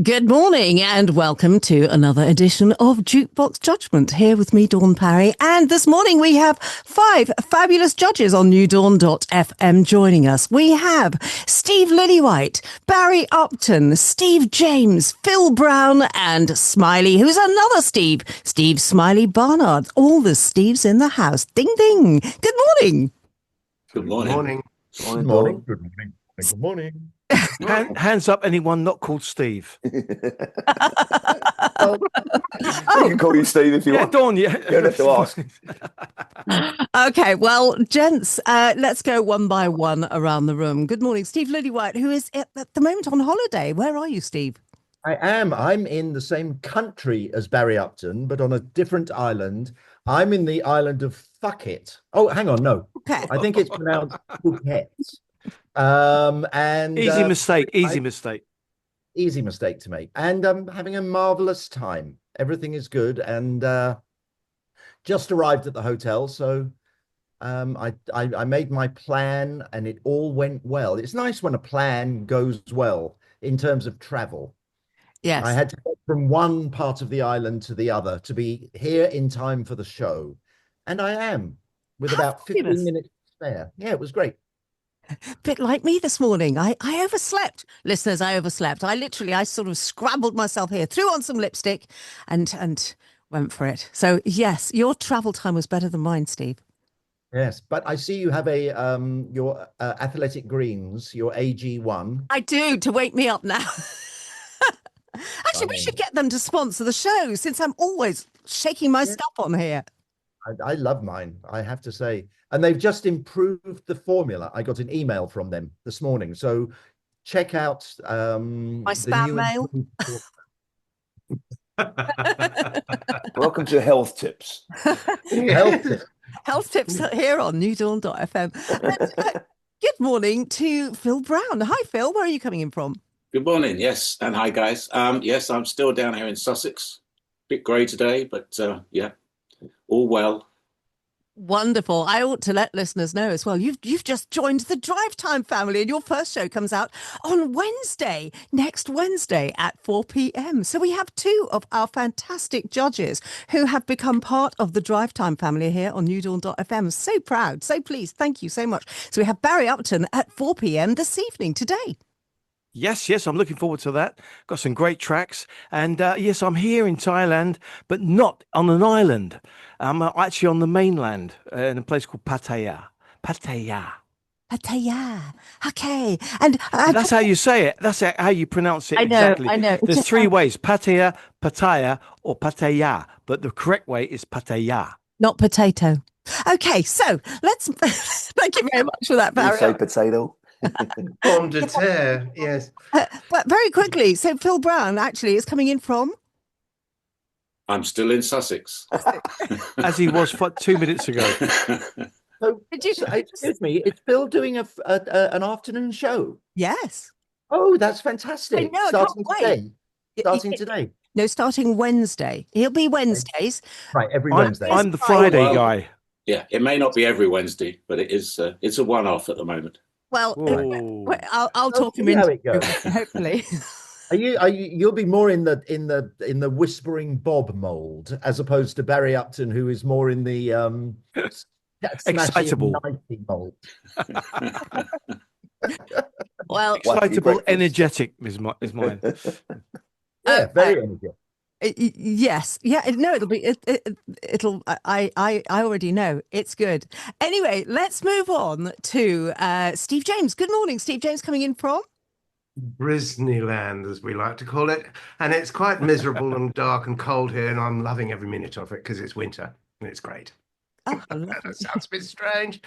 Good morning and welcome to another edition of Jukebox Judgment. Here with me, Dawn Parry. And this morning we have 5 fabulous judges on newdawn.fm joining us. We have Steve Lillywhite, Barry Upton, Steve James, Phill Brown and Smiley, who's another Steve, Steve Smiley Barnard. All the Steves in the house. Ding, ding. Good morning. Good morning. Good morning. Good morning. Good morning. Hands up, anyone not called Steve. I can call you Steve if you want. Dawn, You don't have to ask. Okay, well, gents, let's go one by one around the room. Good morning, Steve Lillywhite, who is at the moment on holiday. Where are you, Steve? I am. I'm in the same country as Barry Upton, but on a different island. I'm in the island of Fuck It. Oh, hang on, no. Okay. I think it's pronounced Phuket. And easy mistake. Easy mistake to make. And I'm having a marvelous time. Everything is good, and just arrived at the hotel, so I made my plan, and it all went well. It's nice when a plan goes well in terms of travel. Yes. I had to go from one part of the island to the other to be here in time for the show, and I am with about 15 minutes to spare. Yeah, it was great. Bit like me this morning. I overslept. Listeners, I overslept. I sort of scrambled myself here, threw on some lipstick and went for it. So yes, your travel time was better than mine, Steve. Yes, but I see you have a your athletic greens, your AG1. I do, to wake me up now. Actually, we should get them to sponsor the show, since I'm always shaking my stuff on here. I love mine, I have to say. And they've just improved the formula. I got an email from them this morning. So check out my spam mail. Welcome to Health Tips. Health tips here on newdawn.fm. Good morning to Phill Brown. Hi, Phill. Where are you coming in from? Good morning. Yes. And hi, guys. Yes, I'm still down here in Sussex. Bit grey today, but yeah, all well. Wonderful. I ought to let listeners know as well. You've just joined the Drive Time family, and your first show comes out on Wednesday, next Wednesday at 4 p.m. So we have 2 of our fantastic judges who have become part of the Drive Time family here on newdawn.fm. So proud, so pleased. Thank you so much. So we have Barry Upton at 4 p.m. this evening today. Yes, I'm looking forward to that. Got some great tracks. And yes, I'm here in Thailand, but not on an island. I'm actually on the mainland in a place called Pattaya. Pattaya. Okay. And that's how you say it. That's how you pronounce it. Exactly. I know. There's 3 ways: Pattaya, Pattaya, or Pattaya. But the correct way is Pattaya. Not potato. Okay, so let's thank you very much for that, Barry. You say potato. Pomme de terre, yes. But very quickly, so Phill Brown actually is coming in from? I'm still in Sussex. As he was 2 minutes ago. So, excuse me, is Phill doing an afternoon show? Yes. Oh, that's fantastic. I know, starting can't today. wait. Starting today. No, starting Wednesday. He'll be Wednesdays. Right, every Wednesday. I'm the Friday guy. Yeah, it may not be every Wednesday, but it is. It's a one-off at the moment. Well, I'll talk him into how it goes. Hopefully. You'll be more in the whispering Bob mold, as opposed to Barry Upton, who is more in the excitable mold. Well, excitable, energetic is mine. Yeah, very energetic. Yes. Yeah. No, it'll I already know it's good. Anyway, let's move on to Steve James. Good morning, Steve James, coming in from Brisneyland, as we like to call it. And it's quite miserable and dark and cold here, and I'm loving every minute of it because it's winter and it's great. Oh, that sounds a bit strange,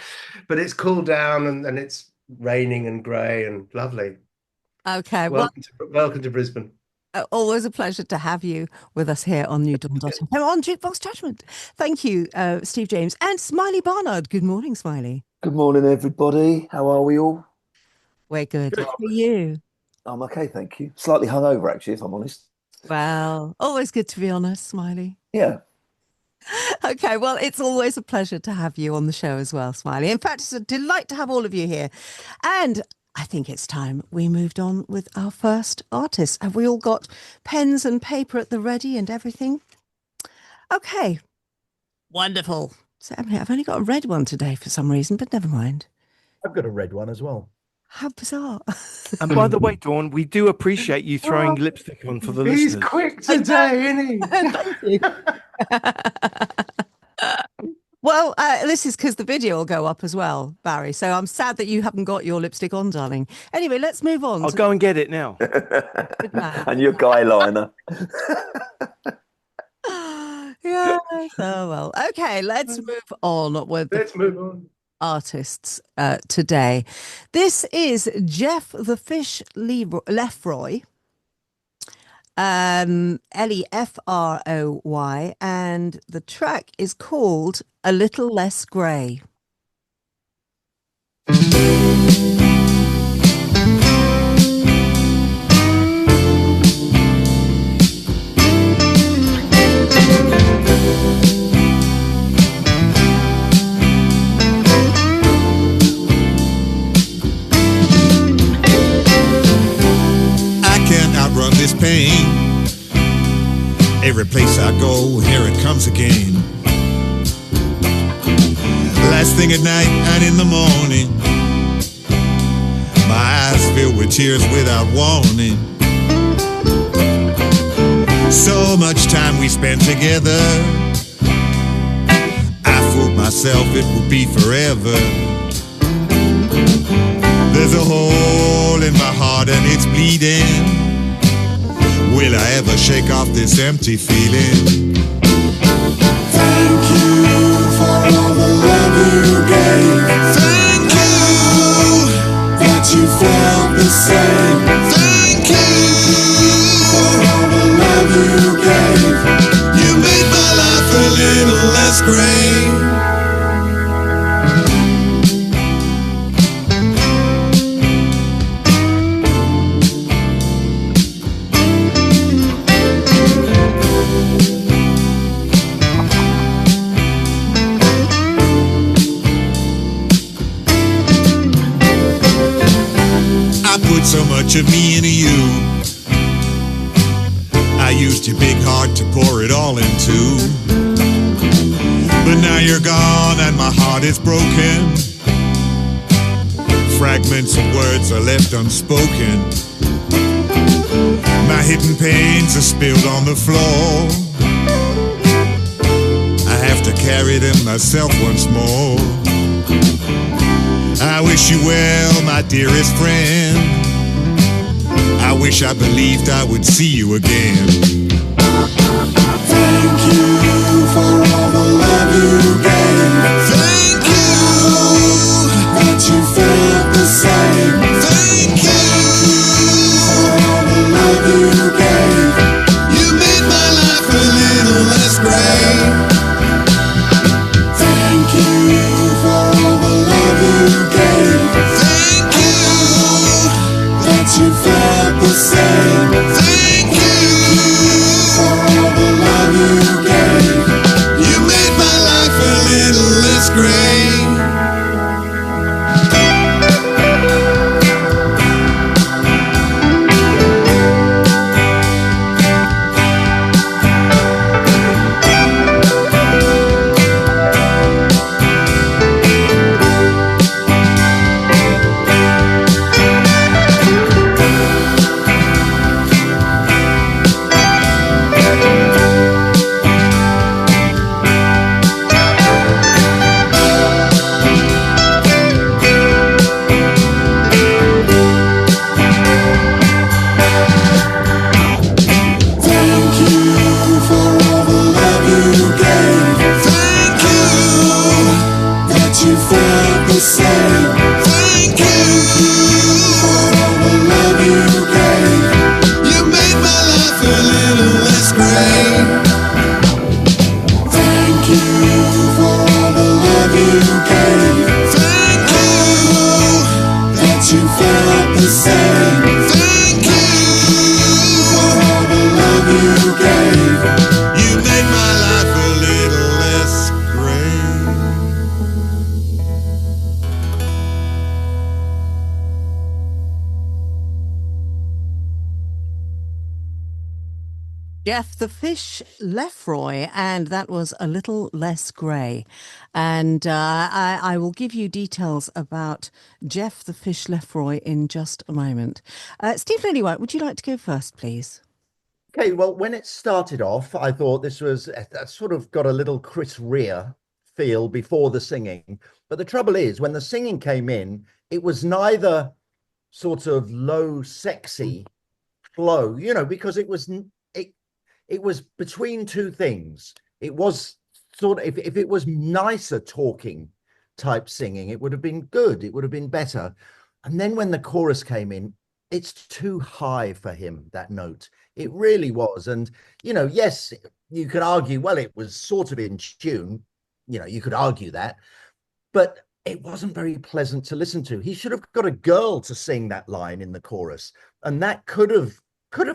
but it's cooled down and it's raining and grey and lovely. Okay. Welcome to Brisbane. Always a pleasure to have you with us here on New Dawn FM on Jukebox Judgment. Thank you, Steve James and Smiley Barnard. Good morning, Smiley. Good morning, everybody. How are we all? We're good. How are you? I'm okay, thank you. Slightly hungover, actually, if I'm honest. Well, always good to be honest, Smiley. Yeah. Okay, well, it's always a pleasure to have you on the show as well, Smiley. In fact, it's a delight to have all of you here. And I think it's time we moved on with our first artist. Have we all got pens and paper at the ready and everything? Okay, wonderful. So, Emily, I've only got a red one today for some reason, but never mind. I've got a red one as well. How bizarre. And by the way, Dawn, we do appreciate you throwing lipstick on for the He's listeners. quick today, isn't he? Thank you. Well, this is because the video will go up as well, Barry. So I'm sad that you haven't got your lipstick on, darling. Anyway, let's move on. I'll go and get it now. Good man. And your guy liner. Yeah, so well. Okay, let's move on with the Let's move on. artists today. This is Jeff the Fish Lefroy, Lefroy, and the track is called A Little Less Grey. Outrun this pain. Every place I go, here it comes again. Last thing at night and in the morning, my eyes filled with tears without warning. So much time we spent together, I fooled myself it would be forever. There's a hole in my heart and it's bleeding. Will I ever shake off this empty feeling? Thank you for all the love you gave. Thank you that you felt the same. Thank you for all the love you gave. You made my life a little less gray. So much of me into you. I used your big heart to pour it all into. But now you're gone and my heart is broken. Fragments of words are left unspoken. My hidden pains are spilled on the floor. I have to carry them myself once more. I wish you well, my dearest friend. I wish I believed I would see you again. Thank you for all the love you gave. Thank you that you felt the same. Thank you for all the love you gave. You made my life a little less gray. Thank you for all the love you gave. Thank you that you felt the same. Thank you for all the love you gave. You made my life a little less gray. You made my life Jeff the Fish Lefroy, and that was A Little Less Grey. And I will give you details about Jeff the Fish Lefroy in just a moment. Steve Lillywhite, would you like to go first, please? Okay, well, when it started off, I thought this was sort of got a little Chris Rea feel before the singing. But the trouble is, when the singing came in, it was neither sort of low, sexy flow, because it was between two things. It was sort of, if it was nicer talking type singing, it would have been good. It would have been better. And then when the chorus came in, it's too high for him, that note. It really was. And, yes, you could argue, well, it was sort of in tune. You could argue that. But it wasn't very pleasant to listen to. He should have got a girl to sing that line in the chorus. And that could have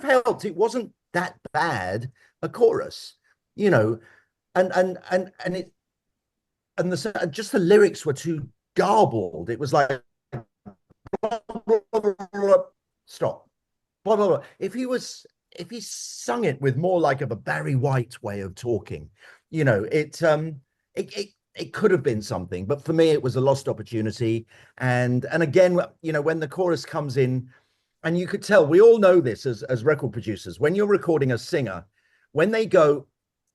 helped. It wasn't that bad a chorus, and just the lyrics were too garbled. It was like blah, blah, blah, blah, stop, blah blah blah. If he sung it with more like of a Barry White way of talking, it could have been something. But for me, it was a lost opportunity. And again, when the chorus comes in, and you could tell, we all know this as record producers, when you're recording a singer, when they go,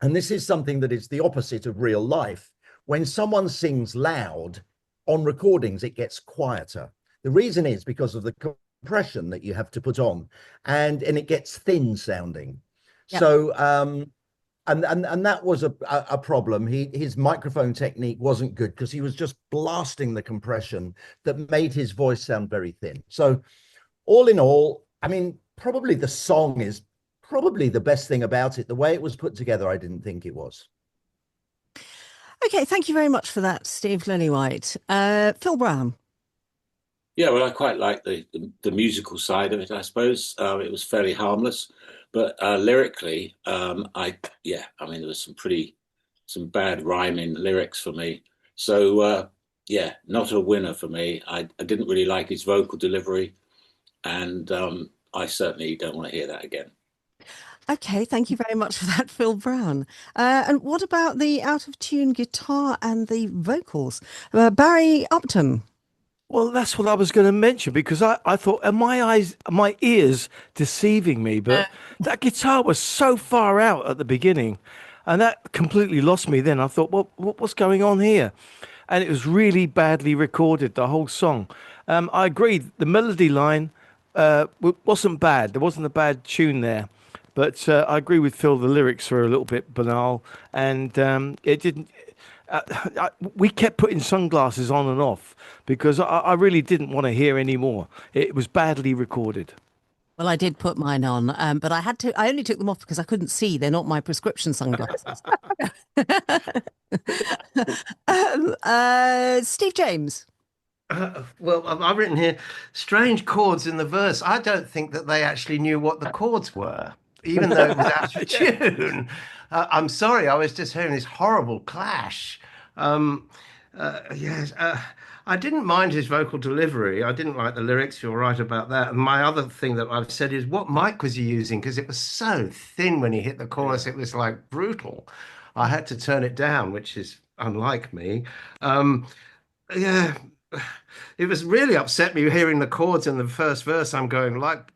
and this is something that is the opposite of real life, when someone sings loud on recordings, it gets quieter. The reason is because of the compression that you have to put on, and it gets thin sounding. Yep. So, and that was a problem. His microphone technique wasn't good because he was just blasting the compression that made his voice sound very thin. So, all in all, I mean, probably the song is probably the best thing about it. The way it was put together, I didn't think it was. Okay, thank you very much for that, Steve Lillywhite. Phill Brown. Yeah, well, I quite like the musical side of it, I suppose. It was fairly harmless, but lyrically, there was some bad rhyming lyrics for me. So, not a winner for me. I didn't really like his vocal delivery, and I certainly don't want to hear that again. Okay, thank you very much for that, Phill Brown. And what about the out-of-tune guitar and the vocals? Barry Upton. Well, that's what I was going to mention, because I thought, are my ears deceiving me? But that guitar was so far out at the beginning, and that completely lost me then. I thought, well, what's going on here? And it was really badly recorded, the whole song. I agree, the melody line wasn't bad. There wasn't a bad tune there. But I agree with Phill, the lyrics were a little bit banal, and it didn't... we kept putting sunglasses on and off because I really didn't want to hear any more. It was badly recorded. Well, I did put mine on, but I only took them off because I couldn't see. They're not my prescription sunglasses. Steve James. Well, I've written here, strange chords in the verse. I don't think that they actually knew what the chords were, even though it was out of tune. I'm sorry, I was just hearing this horrible clash. Yes, I didn't mind his vocal delivery. I didn't like the lyrics. You're right about that. And my other thing that I've said is, what mic was he using? Because it was so thin when he hit the chorus. It was like brutal. I had to turn it down, which is unlike me. Yeah, it was really upset me hearing the chords in the first verse. I'm going like,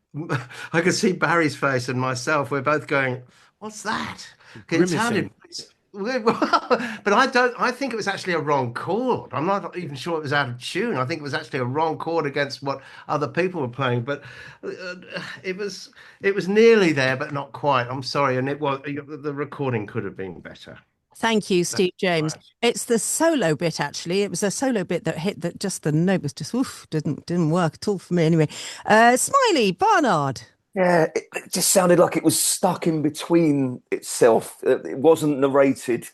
I could see Barry's face and myself. We're both going, what's that? It sounded, but I think it was actually a wrong chord. I'm not even sure it was out of tune. I think it was actually a wrong chord against what other people were playing, but it was nearly there, but not quite. I'm sorry. And the recording could have been better. Thank you, Steve James. It's the solo bit, actually. It was a solo bit that hit that just the note was just, didn't work at all for me anyway. Smiley, Barnard. Yeah, it just sounded like it was stuck in between itself. It wasn't narrated.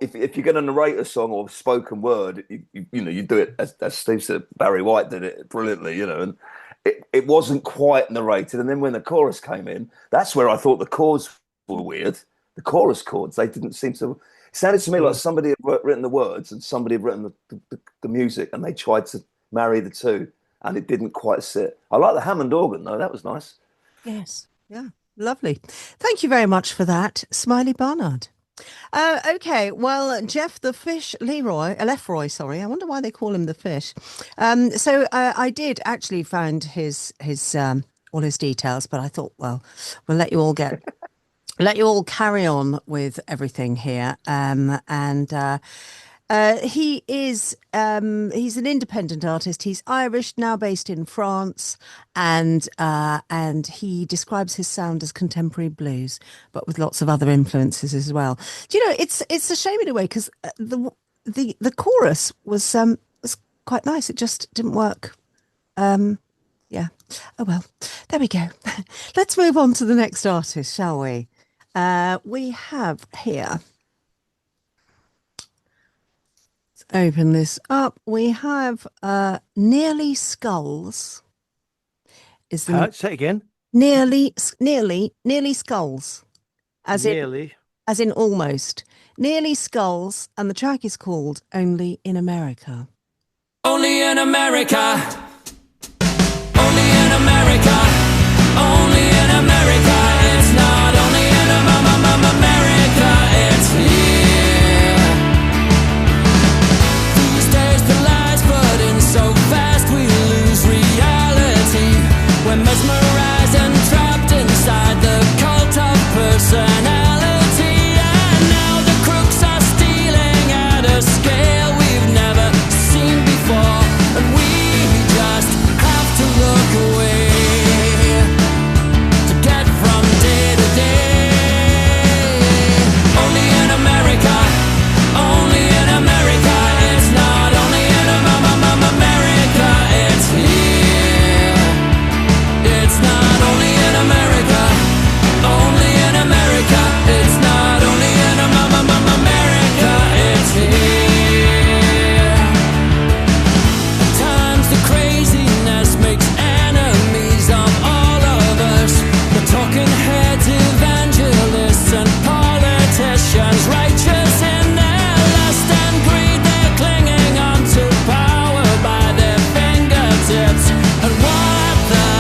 If you're going to narrate a song or spoken word, you do it as Steve said. Barry White did it brilliantly, and it wasn't quite narrated. And then when the chorus came in, that's where I thought the chords were weird. The chorus chords, they didn't seem to. It sounded to me like somebody had written the words and somebody had written the music, and they tried to marry the two, and it didn't quite sit. I like the Hammond organ though; that was nice. Yes, yeah. Lovely. Thank you very much for that, Smiley Barnard. Okay, well, Jeff the Fish Lefroy, sorry. I wonder why they call him the Fish. So I did actually find his all his details, but I thought, well, we'll let you all carry on with everything here. He is he's an independent artist. He's Irish, now based in France, and he describes his sound as contemporary blues, but with lots of other influences as well. Do you know, it's a shame in a way, because the chorus was quite nice. It just didn't work. Yeah. Oh well, there we go. Let's move on to the next artist, shall we? We have here. Open this up. We have Nearly Skulls. Is the Say it again. Nearly Skulls, as Nearly. in almost. Nearly Skulls, and the track is called Only in America. Only in America. Only in America. Only in America. It's not only in America. It's here. These days the lights flooding so fast we lose reality. We're mesmerized and trapped inside the cult of personality. And now the crooks are stealing at a scale we've never seen before. And we just have to look away to get from day to day. Only in America. Only in America. It's not only in America. It's here. It's not only in America. Only in America. It's not only in America. It's here. At times the craziness makes enemies of all of us. The talking heads, evangelists and politicians, righteous in their lust and greed. They're clinging on to power by their fingertips. And what the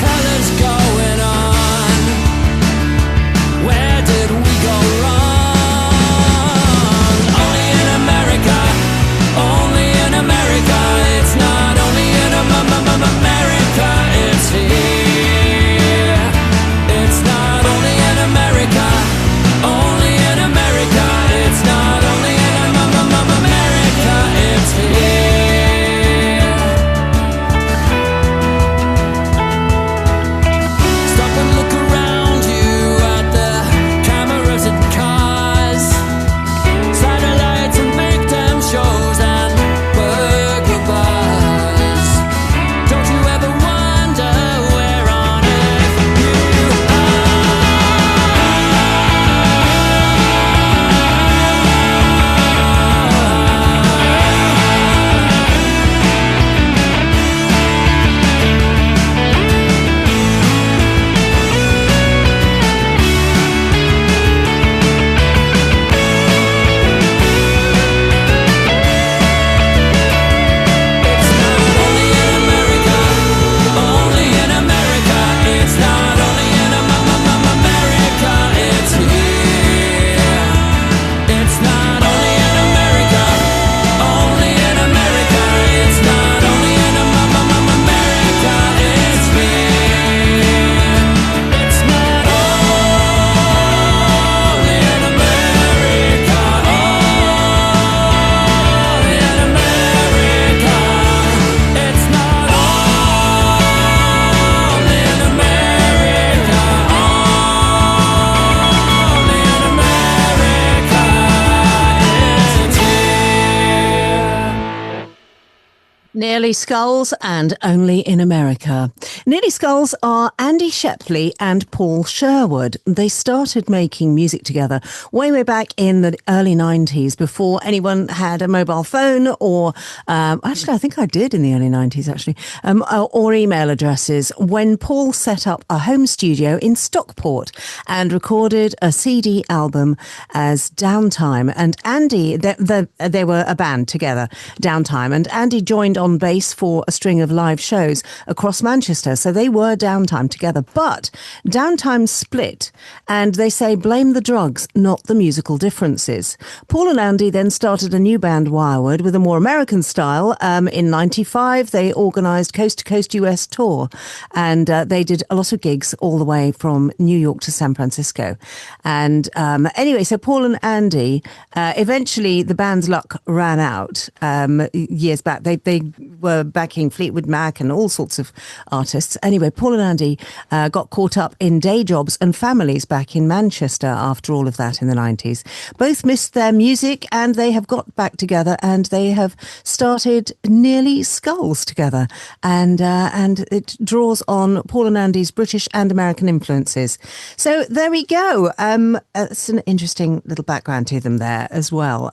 hell is going on? Where did we go wrong? Only in America. Only in America. It's not only in America. It's here. It's not only in America. Only in America. It's not only in America. It's here. Stop and look around you at the cameras and cars, satellites and make them shows and burger bars. Don't you ever wonder where on earth you It's not only in America. Only in America. It's not only in America. It's here. It's not only in America. Only in America. It's not only in America. It's here. It's not only in America. All in America. It's not all in America. All in America. It's here. Nearly Skulls and Only in America. Nearly Skulls are Andy Shepley and Paul Sherwood. They started making music together way back in the early 90s, before anyone had a mobile phone or, actually, I think I did in the early 90s, actually, or email addresses, when Paul set up a home studio in Stockport and recorded a CD album as Downtime. And Andy, they were a band together, Downtime, and Andy joined on on bass for a string of live shows across Manchester. So they were Downtime together, but Downtime split, and they say blame the drugs, not the musical differences. Paul and Andy then started a new band, Wirewood, with a more American style. In '95, they organised Coast to Coast US tour, and they did a lot of gigs all the way from New York to San Francisco. And anyway, so Paul and Andy, eventually the band's luck ran out years back. They were backing Fleetwood Mac and all sorts of artists. Anyway, Paul and Andy got caught up in day jobs and families back in Manchester after all of that in the 90s. Both missed their music, and they have got back together, and they have started Nearly Skulls together. And it draws on Paul and Andy's British and American influences. So there we go. It's an interesting little background to them there as well.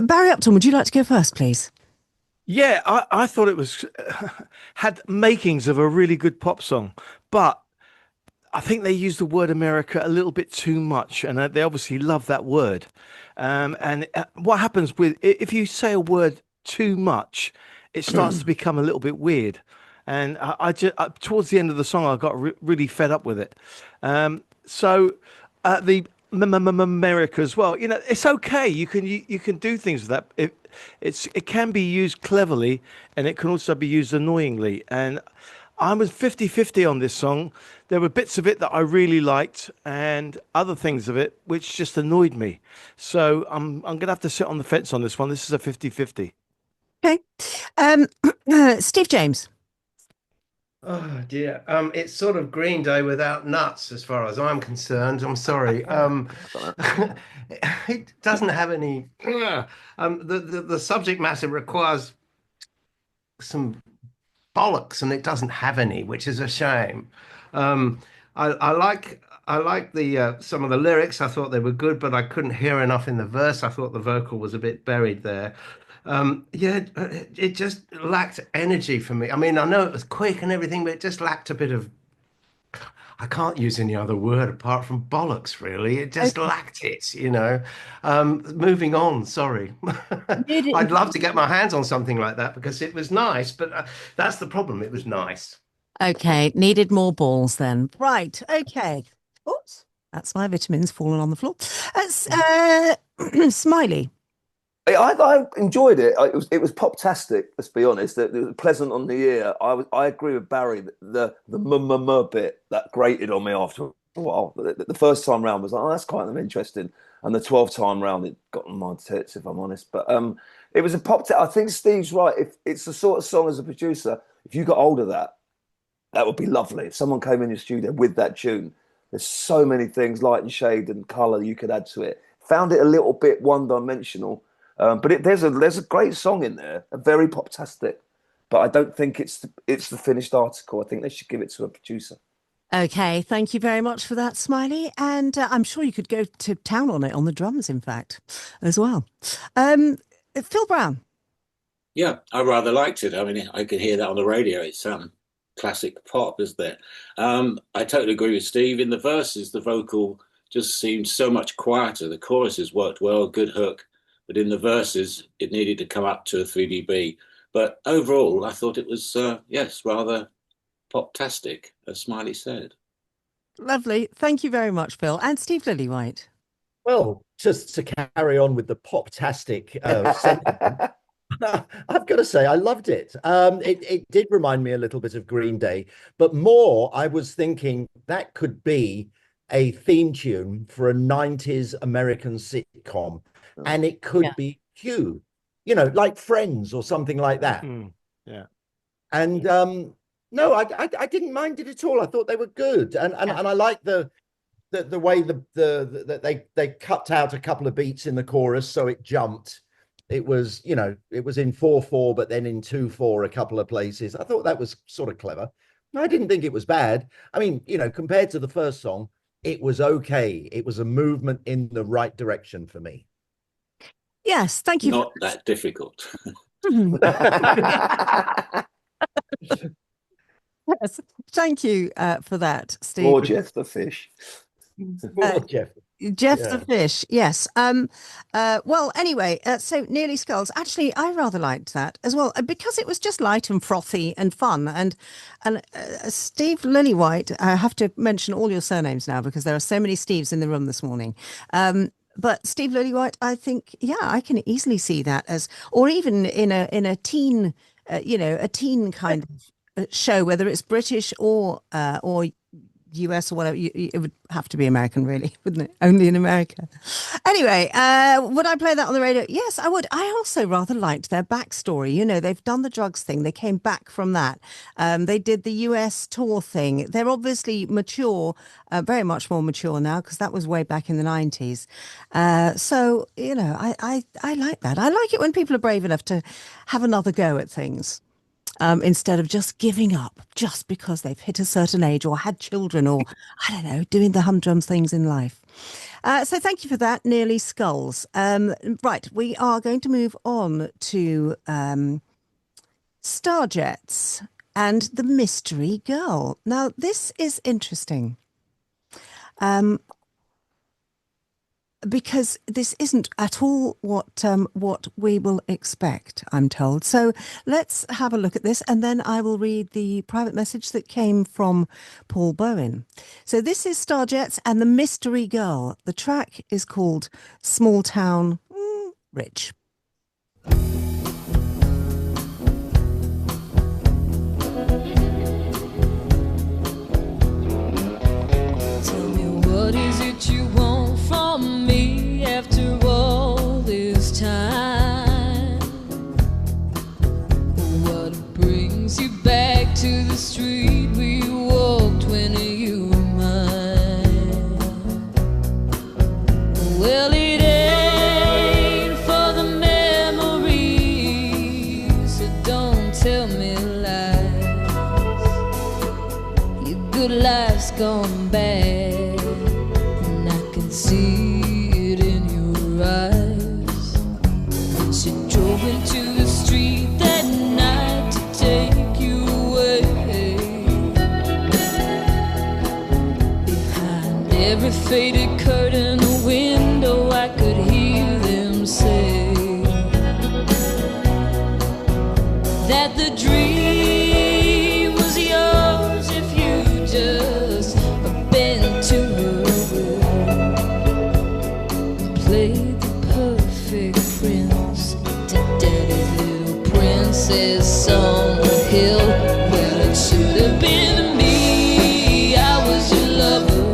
Barry Upton, would you like to go first, please? Yeah, I thought it was had makings of a really good pop song, but I think they used the word America a little bit too much, and they obviously love that word. And what happens with if you say a word too much, it starts to become a little bit weird. And I just towards the end of the song, I got really fed up with it. So the America as well. You know, it's okay. You can do things with that. It can be used cleverly, and it can also be used annoyingly. And I was 50-50 on this song. There were bits of it that I really liked, and other things of it which just annoyed me. So I'm gonna have to sit on the fence on this one. This is a 50-50. Okay, Steve James. Oh dear. It's sort of Green Day without nuts, as far as I'm concerned. I'm sorry. It doesn't have any. The subject matter requires some bollocks, and it doesn't have any, which is a shame. I like the some of the lyrics. I thought they were good, but I couldn't hear enough in the verse. I thought the vocal was a bit buried there. It just lacked energy for me. I mean, I know it was quick and everything, but it just lacked a bit of, I can't use any other word apart from bollocks, really. It just lacked it, you know. Moving on, sorry. I'd love to get my hands on something like that because it was nice, but that's the problem. It was nice. Okay, needed more balls then. Right, okay. Oops, that's my vitamins falling on the floor. Smiley. I enjoyed it. It was pop-tastic. Let's be honest. It was pleasant on the ear. I agree with Barry. The bit that grated on me after a while. The first time round was like, oh, that's kind of interesting, and the 12th time round it got on my tits, if I'm honest. But it was a pop. I think Steve's right. If it's the sort of song as a producer, if you got hold of that, that would be lovely. If someone came in your studio with that tune, there's so many things, light and shade and colour you could add to it. Found it a little bit one-dimensional. But there's a great song in there, a very pop-tastic. But I don't think it's the finished article. I think they should give it to a producer. Okay, thank you very much for that, Smiley. And I'm sure you could go to town on it, on the drums, in fact, as well. Phill Brown. Yeah, I rather liked it. I mean, I could hear that on the radio. It's classic pop, isn't it? I totally agree with Steve. In the verses, the vocal just seemed so much quieter. The choruses worked well, good hook. But in the verses, it needed to come up to a 3dB. But overall, I thought it was, yes, rather pop-tastic, as Smiley said. Lovely. Thank you very much, Phill. And Steve Lillywhite. Well, just to carry on with the pop-tastic sentiment, I've got to say, I loved it. It did remind me a little bit of Green Day, but more, I was thinking that could be a theme tune for a 90s American sitcom. And it could be Q, you know, like Friends or something like that. Yeah. And no, I didn't mind it at all. I thought they were good, and I like the way they cut out a couple of beats in the chorus, so it jumped. It was, you know, it was in 4/4, but then in 2/4 a couple of places. I thought that was sort of clever. I didn't think it was bad. I mean, you know, compared to the first song, it was okay. It was a movement in the right direction for me. Yes, thank you. Not that difficult. Yes, thank you for that, Steve. Gorgeous, the fish. Poor Jeff. Jeff Yeah. the fish, yes. Well, anyway, so Nearly Skulls. Actually, I rather liked that as well because it was just light and frothy and fun. And Steve Lillywhite, I have to mention all your surnames now because there are so many Steves in the room this morning. But Steve Lillywhite, I think, yeah, I can easily see that as, or even in a teen, a teen kind of show, whether it's British or US or whatever, it would have to be American, really, wouldn't it? Only in America. Anyway, would I play that on the radio? Yes, I would. I also rather liked their backstory. You know, they've done the drugs thing. They came back from that. They did the US tour thing. They're obviously mature, very much more mature now, because that was way back in the 90s. So, you know, I like that. I like it when people are brave enough to have another go at things. Instead of just giving up just because they've hit a certain age or had children or, I don't know, doing the humdrum things in life. So thank you for that, Nearly Skulls. Right, we are going to move on to Starjets and the Mystery Girl. Now, this is interesting. Because this isn't at all what we will expect, I'm told. So let's have a look at this, and then I will read the private message that came from Paul Bowen. So this is Starjets and the Mystery Girl. The track is called Small Town Rich. Tell me, what is it you want from me after all this time? What brings you back to the street we walked when you were mine? Well, it ain't for the memories, so don't tell me lies. Your good life's gone bad, and I can see it in your eyes. She drove into the street that night to take you away. Behind every faded curtain, a window, I could hear them say that the dream was yours if you just bent to her will. Played the perfect prince to Daddy's little princess on the hill. Well, it should have been me. I was your lover,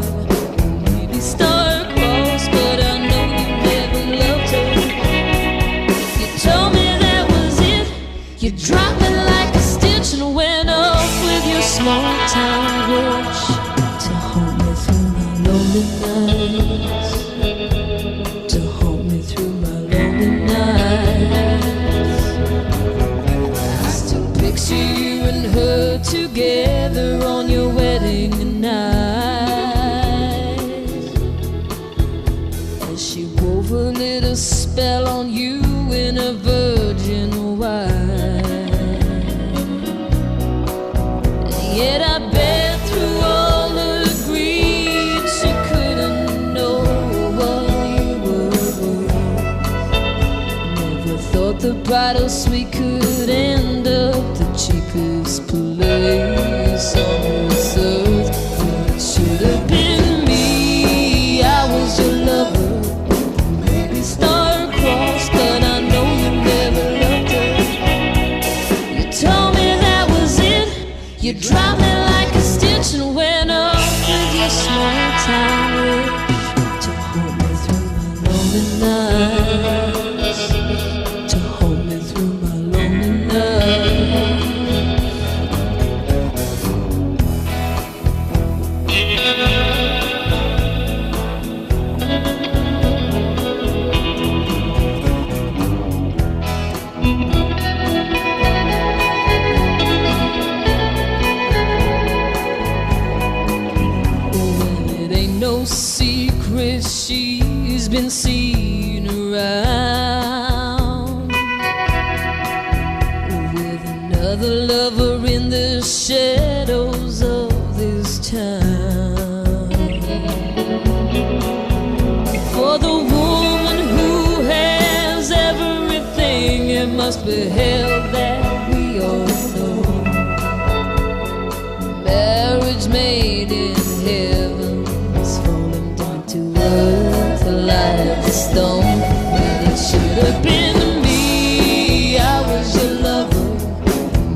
maybe star-crossed, but I know you never loved her. You told me that was it. You dropped me like a stitch and went off with your small town rush to hold me through my lonely nights. To hold me through my lonely nights. I still picture you and her together on your wedding night, as she wove a little spell on you in a virgin white. And yet I bet through all her greed she couldn't know what you were. Never thought the bridal suite could end up the cheapest place on this earth. Well, it should have been me. I was your lover, maybe star-crossed, but I know you never loved her. You told me that was it. You dropped me like a stitch and went off with your small town rich to hold me through my lonely nights. To hold me through my lonely nights. Well, it ain't no secret she's been seen around with another lover in the shadows of this town. must be hell that we all know. Marriage made in heaven is falling down to earth like a stone. Well, it should have been me. I was your lover,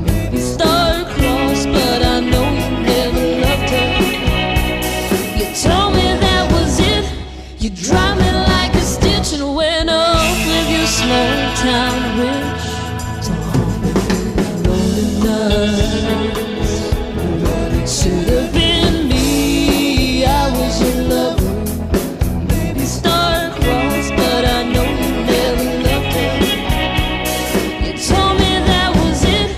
maybe star-crossed, but I know you never loved her. You told me that was it. You dropped me like a stitch and went off with your small town witch to haunt me through the lonely nights. But it should have been me. I was your lover, maybe star-crossed, but I know you never loved her. You told me that was it.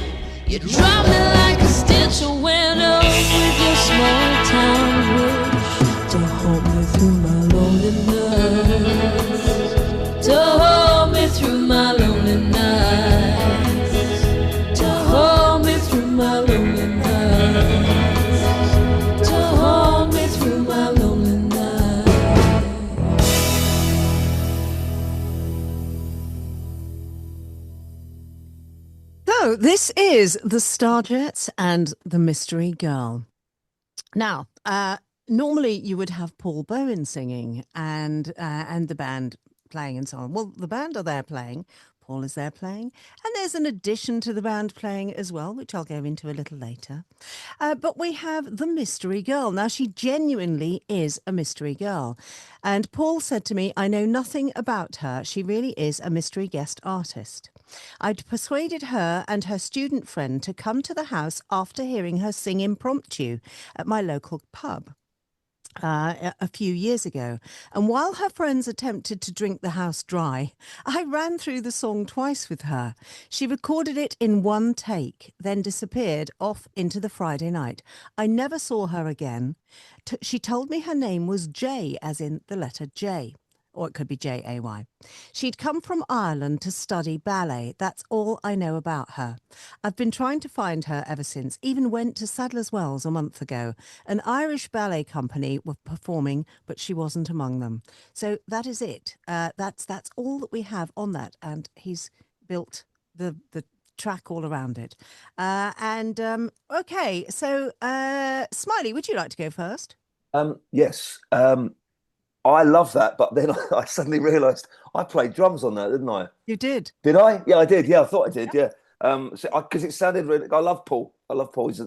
You dropped me like a stitch and went off with your small town witch to haunt me through my lonely nights. To hold me through my lonely nights. To hold me through my lonely nights. To hold me through my lonely nights. So this is the Starjets and the Mystery Girl. Now, normally you would have Paul Bowen singing and the band playing and so on. Well, the band are there playing. Paul is there playing. And there's an addition to the band playing as well, which I'll go into a little later. But we have the Mystery Girl. Now, she genuinely is a mystery girl. And Paul said to me, I know nothing about her. She really is a mystery guest artist. I'd persuaded her and her student friend to come to the house after hearing her sing impromptu at my local pub a few years ago. And while her friends attempted to drink the house dry, I ran through the song twice with her. She recorded it in one take, then disappeared off into the Friday night. I never saw her again. She told me her name was J, as in the letter J. Or it could be J-A-Y. She'd come from Ireland to study ballet. That's all I know about her. I've been trying to find her ever since. Even went to Sadler's Wells a month ago. An Irish ballet company were performing, but she wasn't among them. So that is it. That's all that we have on that. And he's built the track all around it. Okay, so Smiley, would you like to go first? Yes. I love that, but then I suddenly realised I played drums on that, didn't I? You did. Did I? Yeah, I did. Yeah, I thought I did. Yeah. Because it sounded really. I love Paul.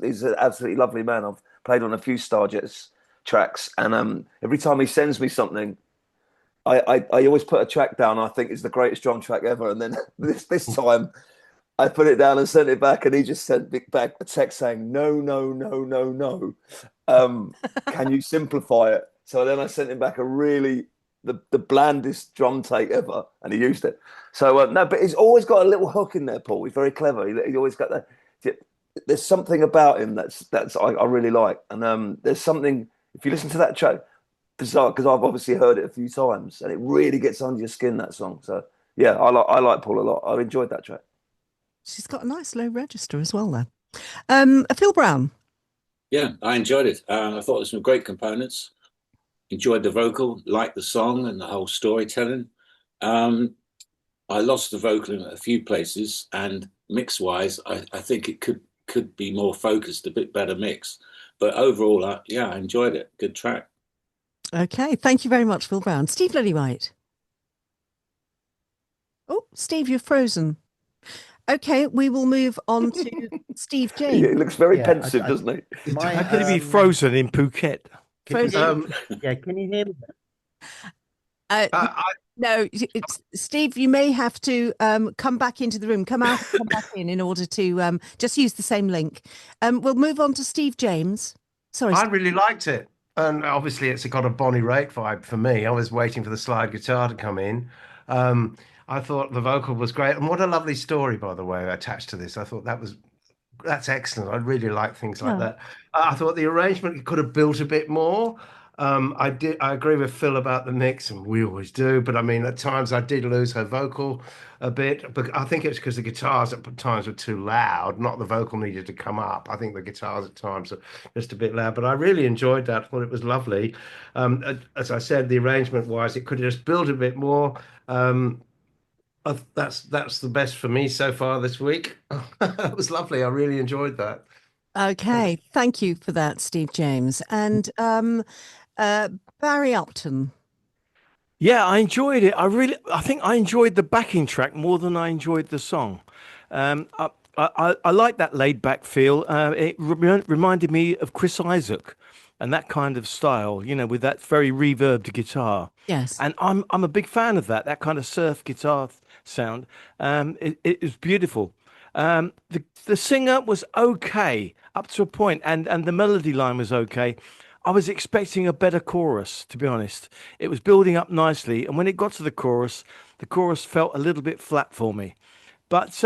He's an absolutely lovely man. I've played on a few Starjets tracks, and every time he sends me something, I always put a track down. I think it's the greatest drum track ever, and then this time I put it down and sent it back, and he just sent back a text saying, "No, no, no, no, no. Can you simplify it?" So then I sent him back a really the blandest drum take ever, and he used it. So no, but he's always got a little hook in there, Paul. He's very clever. He always got that. There's something about him that's I really like, and there's something if you listen to that track, bizarre because I've obviously heard it a few times, and it really gets under your skin, that song. So yeah, I like Paul a lot. I enjoyed that track. She's got a nice low register as well, though. Phill Brown. Yeah, I enjoyed it. I thought there were some great components. Enjoyed the vocal, liked the song and the whole storytelling. I lost the vocal in a few places, and mix-wise, I think it could be more focused, a bit better mix. But overall, I enjoyed it. Good track. Okay, thank you very much, Phill Brown. Steve Lillywhite. Oh, Steve, you're frozen. Okay, we will move on to Steve James. He looks very pensive, doesn't he? How could he be frozen in Phuket? Frozen. Can you hear me? No, Steve, you may have to come back into the room, come out, come back in order to just use the same link. We'll move on to Steve James. Sorry, I really liked it. And obviously it's got a Bonnie Raitt vibe for me. I was waiting for the slide guitar to come in. I thought the vocal was great. And what a lovely story, by the way, attached to this. I thought that's excellent. I really like things like that. I thought the arrangement could have built a bit more. I agree with Phill about the mix, and we always do. But I mean, at times I did lose her vocal a bit. But I think it's because the guitars at times were too loud. Not the vocal needed to come up. I think the guitars at times are just a bit loud. But I really enjoyed that. I thought it was lovely. As I said, the arrangement-wise, it could have just built a bit more. That's the best for me so far this week. That was lovely. I really enjoyed that. Okay, thank you for that, Steve James. And Barry Upton. Yeah, I enjoyed it. I think I enjoyed the backing track more than I enjoyed the song. I like that laid back feel. It reminded me of Chris Isaak and that kind of style, with that very reverbed guitar. Yes. And I'm a big fan of that kind of surf guitar sound. It is beautiful. The singer was okay up to a point, and the melody line was okay. I was expecting a better chorus, to be honest. It was building up nicely, and when it got to the chorus felt a little bit flat for me. But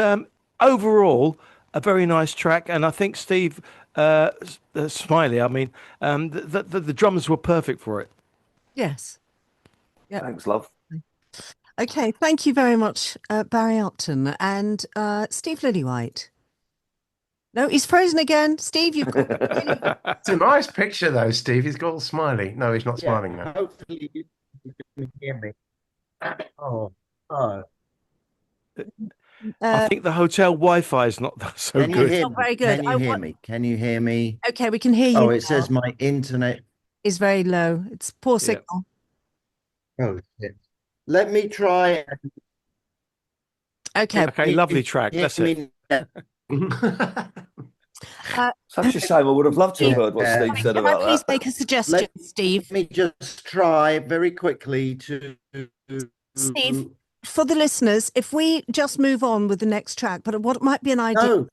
overall, a very nice track, and I think Steve Smiley, the drums were perfect for it. Yes. Yep. Thanks, love. Okay, thank you very much, Barry Upton. And Steve Lillywhite. No, he's frozen again. Steve, you've got... It's a nice picture, though, Steve. He's got all smiley. No, he's not smiling now. Hopefully you can hear me. Oh. I think the hotel Wi-Fi is not so good. It's not very good. Can you hear me? Can you hear me? Okay, we can hear you. Oh, it says my internet is very low. It's poor signal. Oh, shit. Let me try. Okay, lovely track. That's it. Such a shame. I would have loved to have heard what Steve said about that. Please make a suggestion, Steve. Let me just try very quickly to... Steve, for the listeners, if we just move on with the next track, but what might be an idea?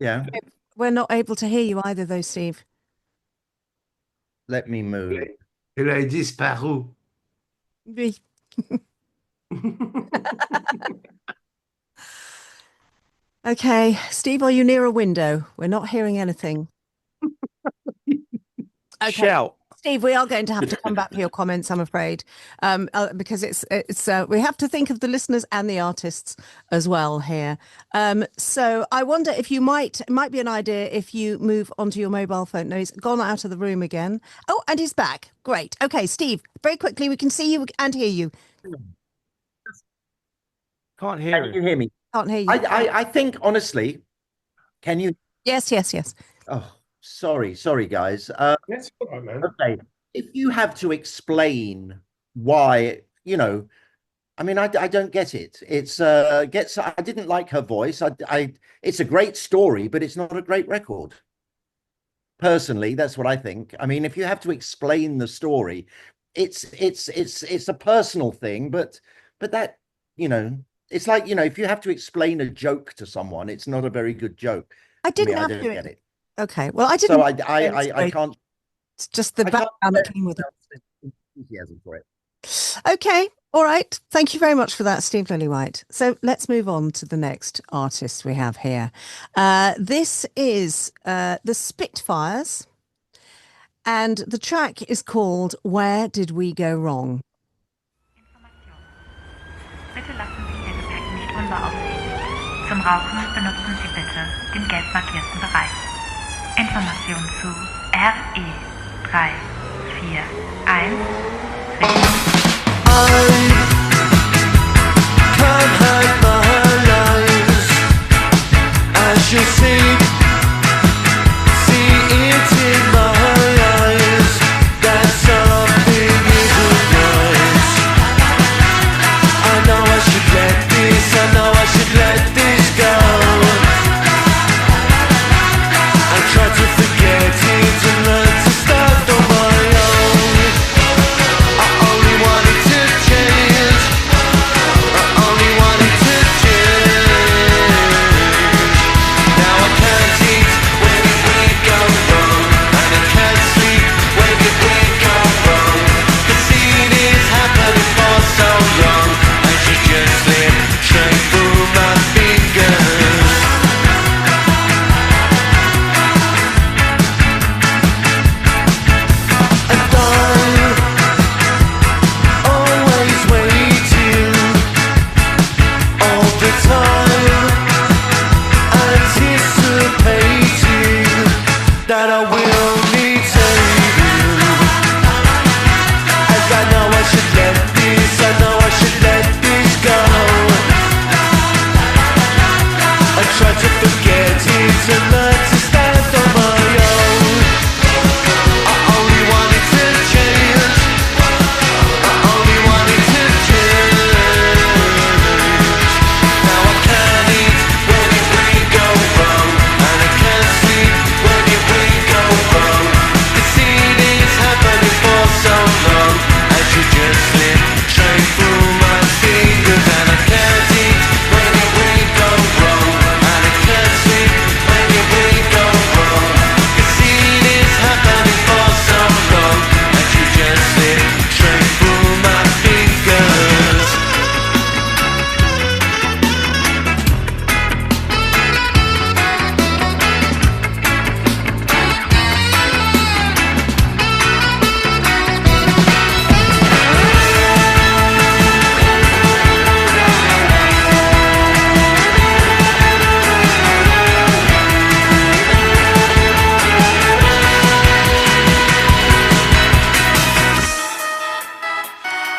Yeah. We're not able to hear you either, though, Steve. Let me move. Il a disparu. Oui. Okay, Steve, are you near a window? We're not hearing anything. Okay. Shout. Steve, we are going to have to come back to your comments, I'm afraid, because it's we have to think of the listeners and the artists as well here. So I wonder if it might be an idea if you move onto your mobile phone. No, he's gone out of the room again. Oh, and he's back. Great. Okay, Steve, very quickly, we can see you and hear you. Can't hear you. Can you hear me? Can't hear you. I think, honestly, can you? Yes. Oh, sorry, guys. That's all right, man. Okay, if you have to explain why, I don't get it. I didn't like her voice. It's a great story, but it's not a great record. Personally, that's what I think. I mean, if you have to explain the story, it's a personal thing, but that, it's like, if you have to explain a joke to someone, it's not a very good joke. I don't get it. Okay, well, I didn't. So I can't. It's just the background that came with it. Enthusiasm for it. Okay, all right. Thank you very much for that, Steve Lillywhite. So let's move on to the next artist we have here. This is the Spitfires, and the track is called "Where Did We Go Wrong?" Bitte lassen Sie Ihr Gepäck nicht unbeaufsichtigt. Zum Rauchen benutzen Sie bitte den gelb markierten Bereich. Information zu RE341 Richtung. Can't hide my lies. As you see it in my eyes, that something isn't right. I know I should let this go. I try to forget it and learn to start on my own.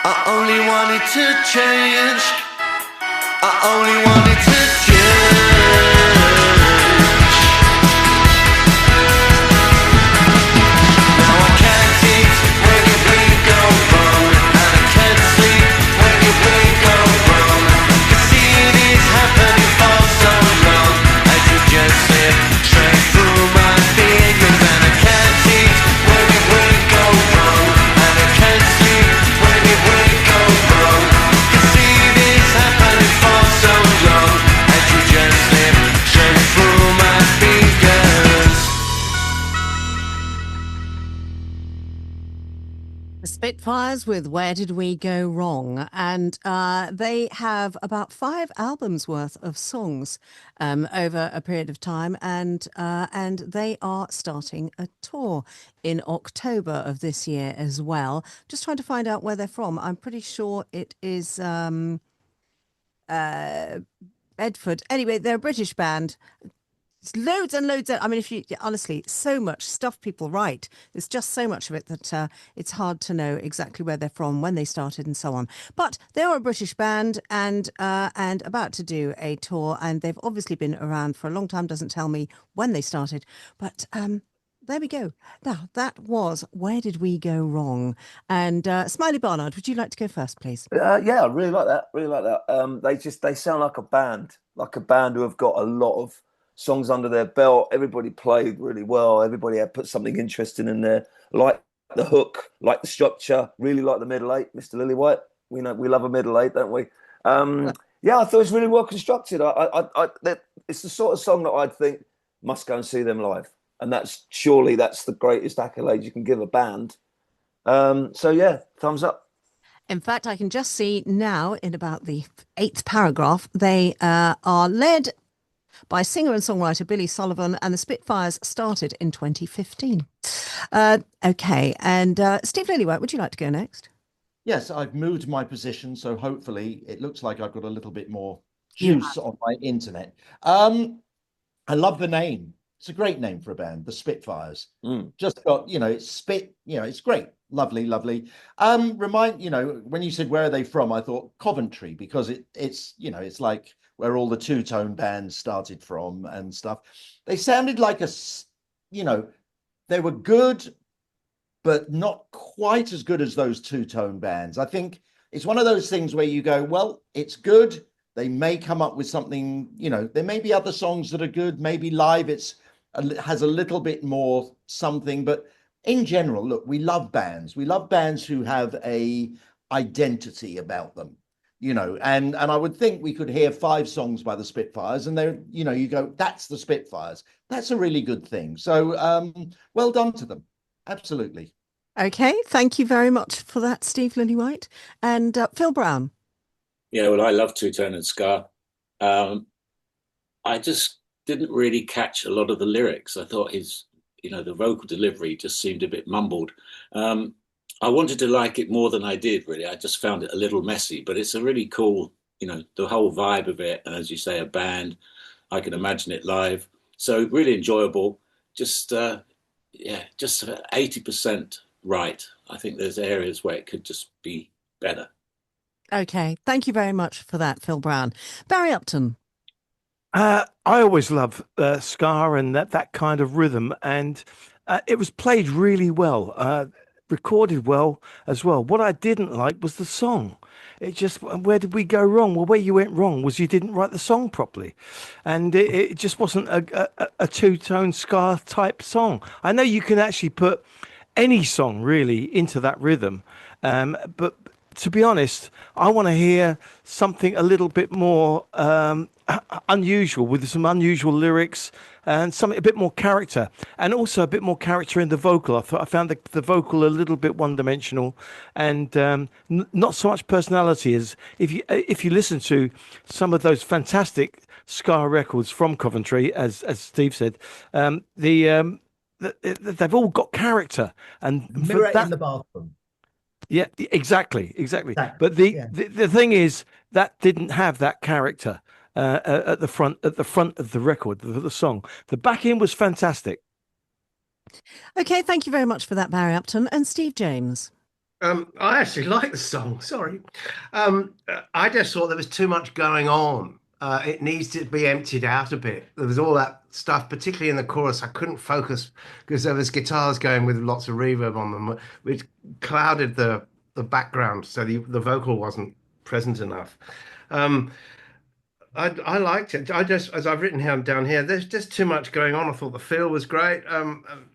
I only wanted to change. I only wanted to change. Now I can't eat when your brain goes wrong, and I can't sleep when your brain goes wrong. You see this happening for so long, as you just slip straight through my fingers. And I can't eat when your brain goes wrong, and I can't sleep when your brain goes wrong. You see this happening for so long, as you just slip straight through my fingers. The Spitfires with Where Did We Go Wrong? And they have about 5 albums worth of songs over a period of time, and they are starting a tour in October of this year as well. Just trying to find out where they're from. I'm pretty sure it is Bedford. Anyway, they're a British band. It's loads and loads of, I mean, if you honestly, so much stuff people write. There's just so much of it that it's hard to know exactly where they're from, when they started, and so on. But they are a British band and about to do a tour, and they've obviously been around for a long time. Doesn't tell me when they started, but there we go. Now that was Where Did We Go Wrong? And Smiley Barnard, would you like to go first, please? Yeah, I really like that. Really like that. They sound like a band who have got a lot of songs under their belt. Everybody played really well. Everybody had put something interesting in there. Like the hook, like the structure. Really like the middle eight, Mr. Lillywhite. We know we love a middle eight, don't we? Yeah, I thought it was really well constructed. It's the sort of song that I'd think must go and see them live, and that's the greatest accolade you can give a band. So yeah, thumbs up. In fact, I can just see now in about the 8th paragraph, they are led by singer and songwriter Billy Sullivan, and the Spitfires started in 2015. Okay, and Steve Lillywhite, would you like to go next? Yes, I've moved my position, so hopefully it looks like I've got a little bit more juice on my internet. I love the name. It's a great name for a band, the Spitfires. Just got, it's spit, it's great. Lovely, lovely. When you said where are they from, I thought Coventry, because it's like where all the two-tone bands started from and stuff. They sounded like they were good, but not quite as good as those two-tone bands. I think it's one of those things where you go, well, it's good. They may come up with something, there may be other songs that are good. Maybe live has a little bit more something, but in general, look, we love bands. We love bands who have a identity about them. And I would think we could hear 5 songs by the Spitfires and they're, you go, that's the Spitfires. That's a really good thing. So well done to them. Absolutely. Okay, thank you very much for that, Steve Lillywhite. And Phill Brown. Yeah, well, I love two-tone and ska. I just didn't really catch a lot of the lyrics. I thought the vocal delivery just seemed a bit mumbled. I wanted to like it more than I did, really. I just found it a little messy, but it's a really cool, the whole vibe of it. And as you say, a band, I can imagine it live. So really enjoyable. Just 80% right. I think there's areas where it could just be better. Okay, thank you very much for that, Phill Brown. Barry Upton. I always love ska and that kind of rhythm, and it was played really well. Recorded well as well. What I didn't like was the song. It just, where did we go wrong? Well, where you went wrong was you didn't write the song properly, and it just wasn't a two-tone ska type song. I know you can actually put any song really into that rhythm, but to be honest, I want to hear something a little bit more unusual, with some unusual lyrics and something a bit more character, and also a bit more character in the vocal. I found the vocal a little bit one-dimensional, and not so much personality as if you listen to some of those fantastic ska records from Coventry, as Steve said, they've all got character. And Mirror in the bathroom. Yeah, exactly. But the thing is that didn't have that character at the front of the record, the song. The back end was fantastic. Okay, thank you very much for that, Barry Upton. And Steve James. I actually like the song. Sorry. I just thought there was too much going on. It needs to be emptied out a bit. There was all that stuff, particularly in the chorus. I couldn't focus because there was guitars going with lots of reverb on them, which clouded the background, so the vocal wasn't present enough. Um, I liked it. I just, as I've written down here, there's just too much going on. I thought the feel was great.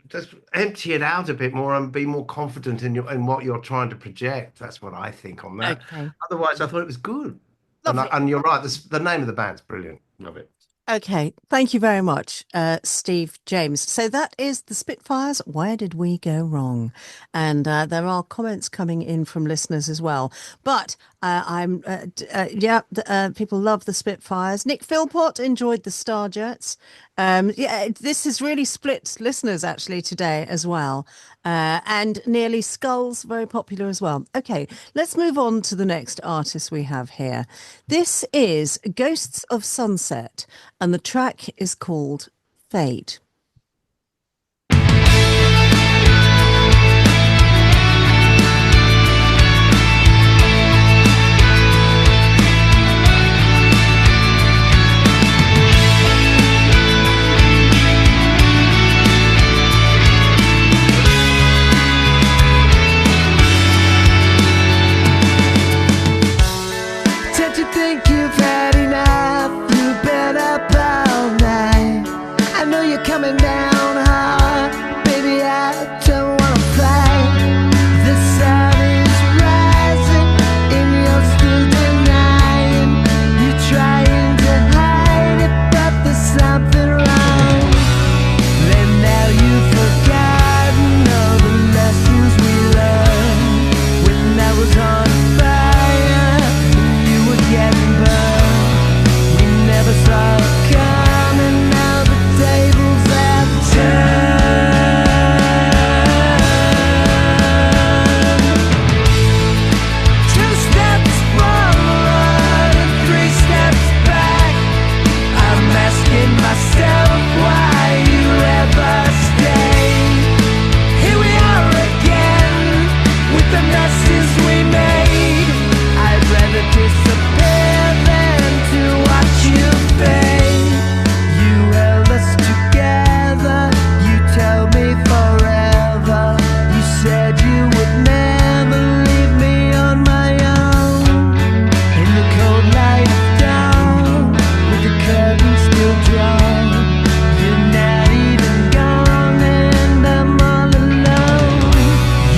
Just empty it out a bit more and be more confident in what you're trying to project. That's what I think on that. Okay. Otherwise, I thought it was good. Lovely. And you're right. The name of the band's brilliant. Love it. Okay, thank you very much, Steve James. So that is the Spitfires. Where did we go wrong? And there are comments coming in from listeners as well. But people love the Spitfires. Nick Philpott enjoyed the Starjets. This has really split listeners actually today as well. And Nearly Skulls, very popular as well. Okay, let's move on to the next artist we have here. This is Ghosts of Sunset, and the track is called Fade. Think you've had enough, you've been up all night. I know you're coming down hard, baby, I don't wanna fight. The sun is rising and you're still denying. You're trying to hide it, but there's something wrong. And now you've forgotten all the lessons we learned when I was on fire. Getting burned, we never saw it coming. Now the tables have turned. 2 steps forward and 3 steps back. I'm asking myself why you ever stayed. Here we are again with the messes we made. I'd rather disappear than to watch you fade. You held us together, you tell me forever. You said you would never leave me on my own. In the cold light of dawn, with the curtain still drawn, you're not even gone and I'm all alone.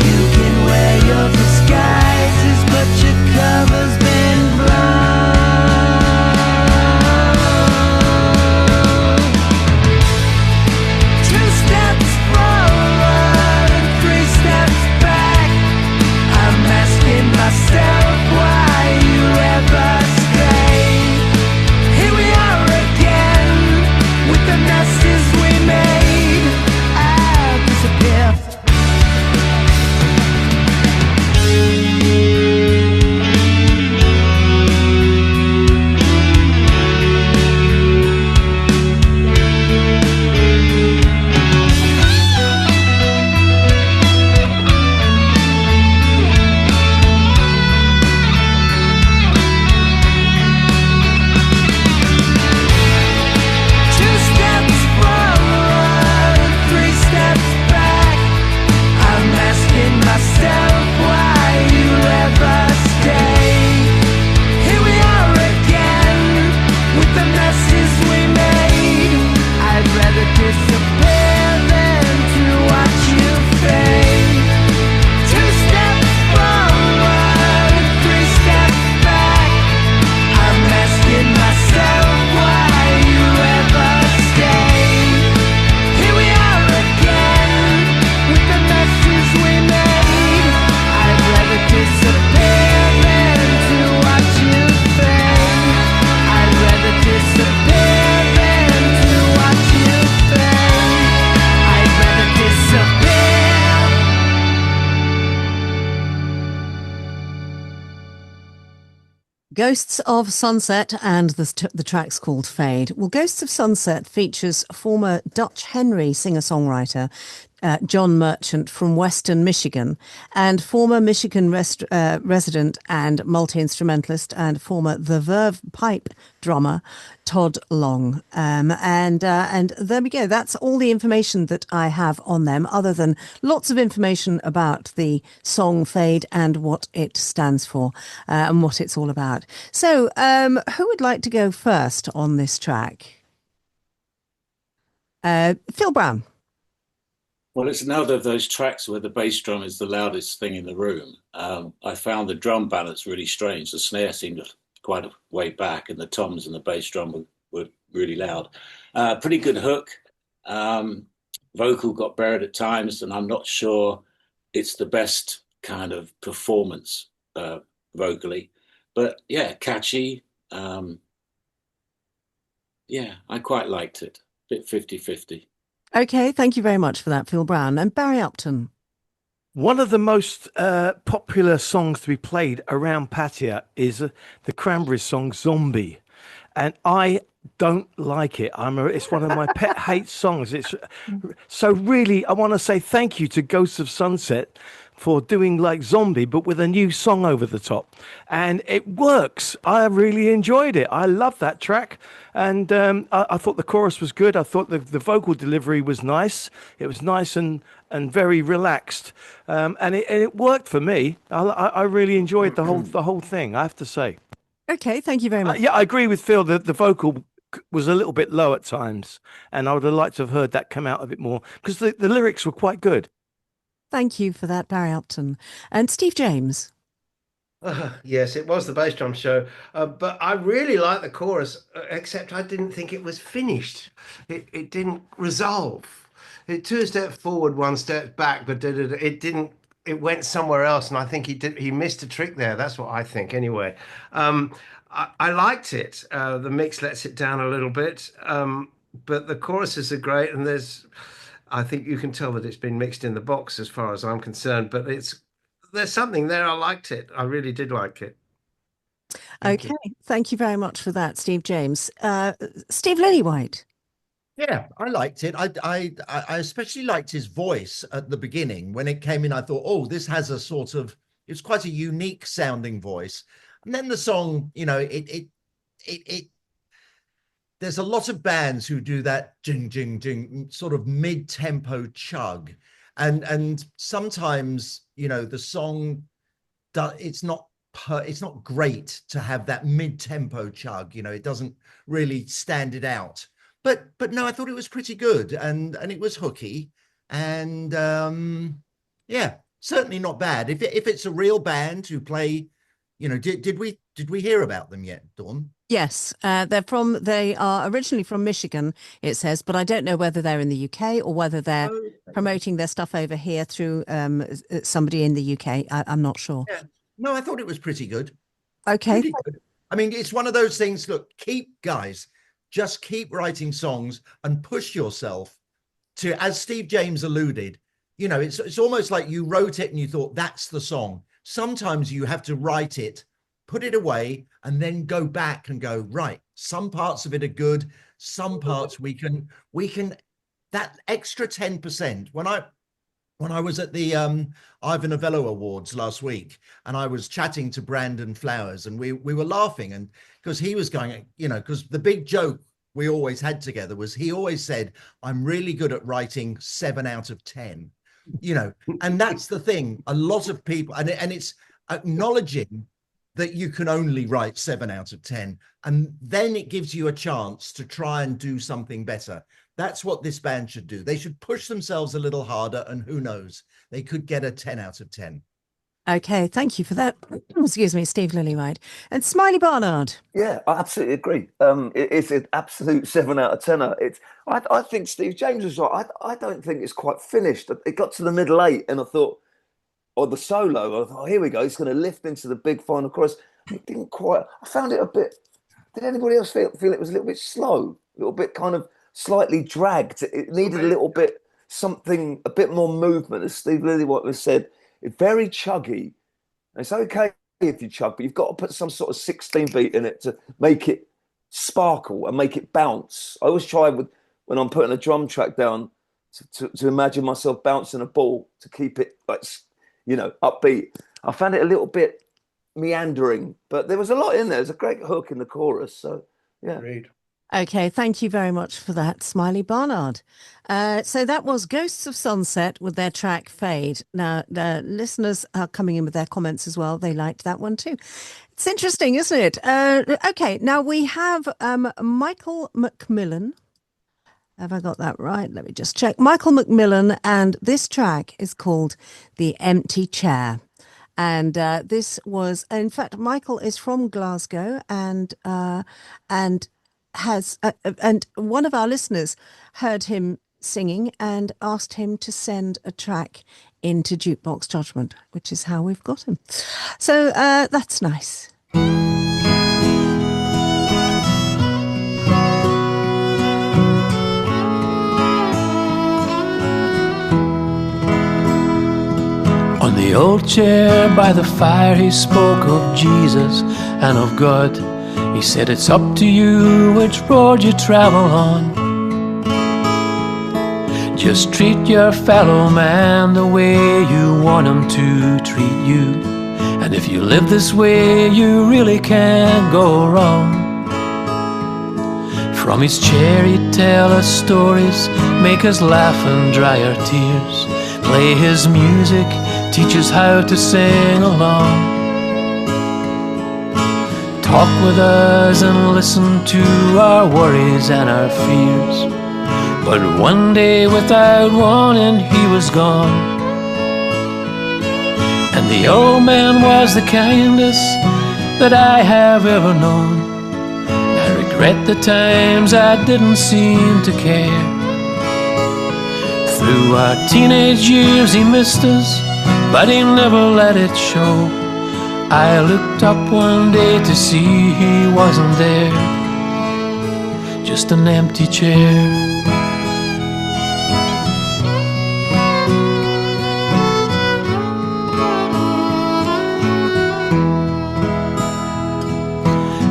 You can wear your disguises, but your cover's been blown. 2 steps forward and 3 steps back. I'm asking myself why you ever stayed. Here we are again with the messes we made. I'll disappear. Ghosts of Sunset, and the track's called Fade. Well, Ghosts of Sunset features former Dutch Henry singer-songwriter John Merchant from Western Michigan, and former Michigan resident and multi-instrumentalist and former The Verve pipe drummer Todd Long. And there we go. That's all the information that I have on them, other than lots of information about the song Fade and what it stands for and what it's all about. So who would like to go first on this track? Phill Brown. Well, it's another of those tracks where the bass drum is the loudest thing in the room. I found the drum balance really strange. The snare seemed quite a way back, and the toms and the bass drum were really loud. Pretty good hook. Vocal got buried at times, and I'm not sure it's the best kind of performance vocally. But yeah, catchy. Yeah, I quite liked it. Bit 50-50. Okay, thank you very much for that, Phill Brown. And Barry Upton. One of the most popular songs to be played around Pattaya is the Cranberries song Zombie. And I don't like it. It's one of my pet hate songs. It's so really, I want to say thank you to Ghosts of Sunset for doing like Zombie, but with a new song over the top. And it works. I really enjoyed it. I love that track. And I thought the chorus was good. I thought the vocal delivery was nice. It was nice and very relaxed. And it worked for me. I really enjoyed the whole thing, I have to say. Okay, thank you very much. Yeah, I agree with Phill that the vocal was a little bit low at times. And I would have liked to have heard that come out a bit more, because the lyrics were quite good. Thank you for that, Barry Upton. And Steve James. Yes, it was the bass drum show, but I really liked the chorus, except I didn't think it was finished. It didn't resolve. It 2 steps forward, 1 step back, but it didn't. It went somewhere else, and I think he missed a trick there. That's what I think, anyway. I liked it. The mix lets it down a little bit, but the choruses are great, and I think you can tell that it's been mixed in the box as far as I'm concerned, but there's something there. I liked it. I really did like it. Thank you very much for that, Steve James. Steve Lillywhite. Yeah, I liked it. I especially liked his voice at the beginning. When it came in, I thought, oh, this has a sort of, it's quite a unique sounding voice. And then the song, there's a lot of bands who do that jing, jing, jing, sort of mid-tempo chug. And sometimes, the song, it's not great to have that mid-tempo chug. It doesn't really stand it out. But no, I thought it was pretty good, and it was hooky, and yeah, certainly not bad. If it's a real band who play, did we hear about them yet, Dawn? Yes, they are originally from Michigan, it says, but I don't know whether they're in the UK or whether they're promoting their stuff over here through somebody in the UK. I'm not sure. Yeah. No, I thought it was pretty good. Okay. Pretty good. I mean, it's one of those things. Look, just keep writing songs and push yourself to, as Steve James alluded, it's almost like you wrote it and you thought that's the song. Sometimes you have to write it, put it away, and then go back and go, right, some parts of it are good, some parts we can that extra 10%. When I was at the Ivor Novello Awards last week, and I was chatting to Brandon Flowers, and we were laughing, and because he was going, because the big joke we always had together was he always said, I'm really good at writing 7 out of 10, and that's the thing. A lot of people, and it's acknowledging that you can only write 7 out of 10, and then it gives you a chance to try and do something better. That's what this band should do. They should push themselves a little harder, and who knows, they could get a 10 out of 10. Okay, thank you for that. Excuse me, Steve Lillywhite. And Smiley Barnard. Yeah, I absolutely agree. It's an absolute 7 out of 10. I think Steve James was right. I don't think it's quite finished. It got to the middle 8, and I thought, the solo, I thought, here we go, it's going to lift into the big final chorus. It didn't quite. I found it a bit. Did anybody else feel it was a little bit slow, a little bit kind of slightly dragged? It needed a little bit something, a bit more movement, as Steve Lillywhite has said. It's very chuggy. It's okay if you chug, but you've got to put some sort of 16 beat in it to make it sparkle and make it bounce. I always try when I'm putting a drum track down to imagine myself bouncing a ball to keep it like, you know, upbeat. I found it a little bit meandering, but there was a lot in there. There's a great hook in the chorus. So yeah. Agreed. Okay, thank you very much for that, Smiley Barnard. So that was Ghosts of Sunset with their track Fade. Now, the listeners are coming in with their comments as well. They liked that one too. It's interesting, isn't it? Okay, now we have Michael McMillan. Have I got that right? Let me just check. Michael McMillan, and this track is called The Empty Chair. And this was, in fact, Michael is from Glasgow, and has and one of our listeners heard him singing and asked him to send a track into Jukebox Judgment, which is how we've got him. So that's nice. On the old chair by the fire he spoke of Jesus and of God. He said it's up to you which road you travel on. Just treat your fellow man the way you want him to treat you. And if you live this way, you really can't go wrong. From his chair he'd tell us stories, make us laugh and dry our tears. Play his music, teach us how to sing along. Talk with us and listen to our worries and our fears. But one day without warning he was gone. And the old man was the kindest that I have ever known. I regret the times I didn't seem to care. Through our teenage years he missed us, but he never let it show. I looked up one day to see he wasn't there, just an empty chair.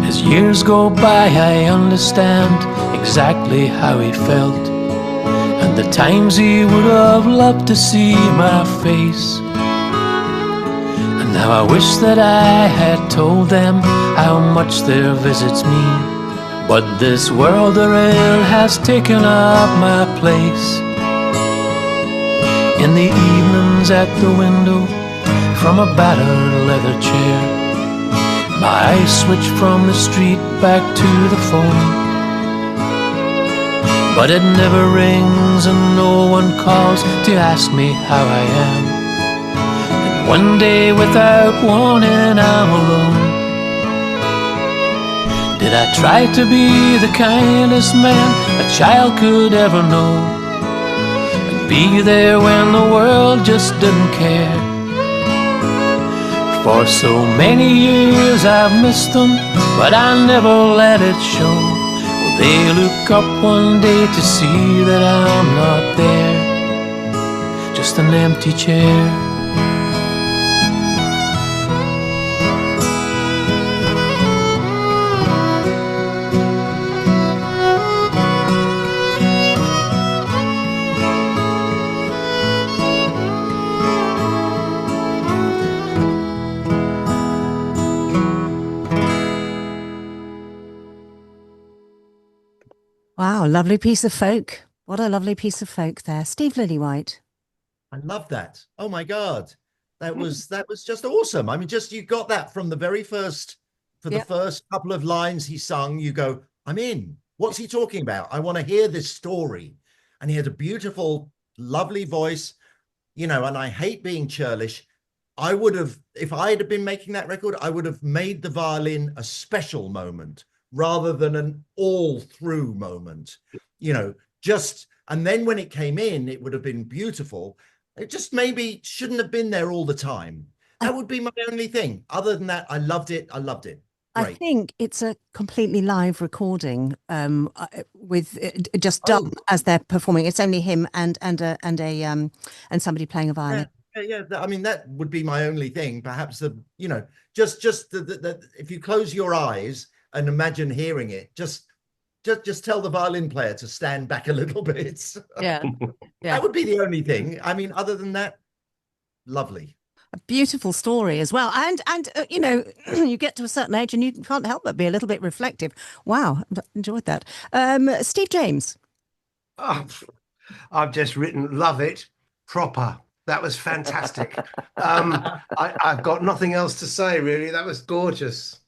As years go by I understand exactly how he felt, and the times he would have loved to see my face. Now I wish that I had told them how much their visits mean, but this world they're in has taken up my place. In the evenings at the window, from a battered leather chair, my eyes switch from the street back to the phone. But it never rings and no one calls to ask me how I am. One day without warning I'm alone. Did I try to be the kindest man a child could ever know, and be there when the world just didn't care? For so many years I've missed them, but I never let it show. Will they look up one day to see that I'm not there, just an empty chair? Wow, lovely piece of folk. What a lovely piece of folk there. Steve Lillywhite. I love that. Oh my God. That was just awesome. I mean, just you got that from the very first, the first couple of lines he sung, you go, I'm in. What's he talking about? I want to hear this story. And he had a beautiful, lovely voice, you know, and I hate being churlish. I would have, if I had been making that record, I would have made the violin a special moment rather than an all through moment, you know, just, and then when it came in, it would have been beautiful. It just maybe shouldn't have been there all the time. That would be my only thing. Other than that, I loved it. I loved it. Great. I think it's a completely live recording with just done as they're performing. It's only him and somebody playing a violin. Yeah. I mean, that would be my only thing. Perhaps you know, just the if you close your eyes and imagine hearing it, just just tell the violin player to stand back a little bit. Yeah. That would be the only thing. I mean, other than that, lovely. A beautiful story as well. And you know, you get to a certain age and you can't help but be a little bit reflective. Wow, enjoyed that. Steve James. Oh, I've just written, love it, proper. That was fantastic. I've got nothing else to say, really. That was gorgeous.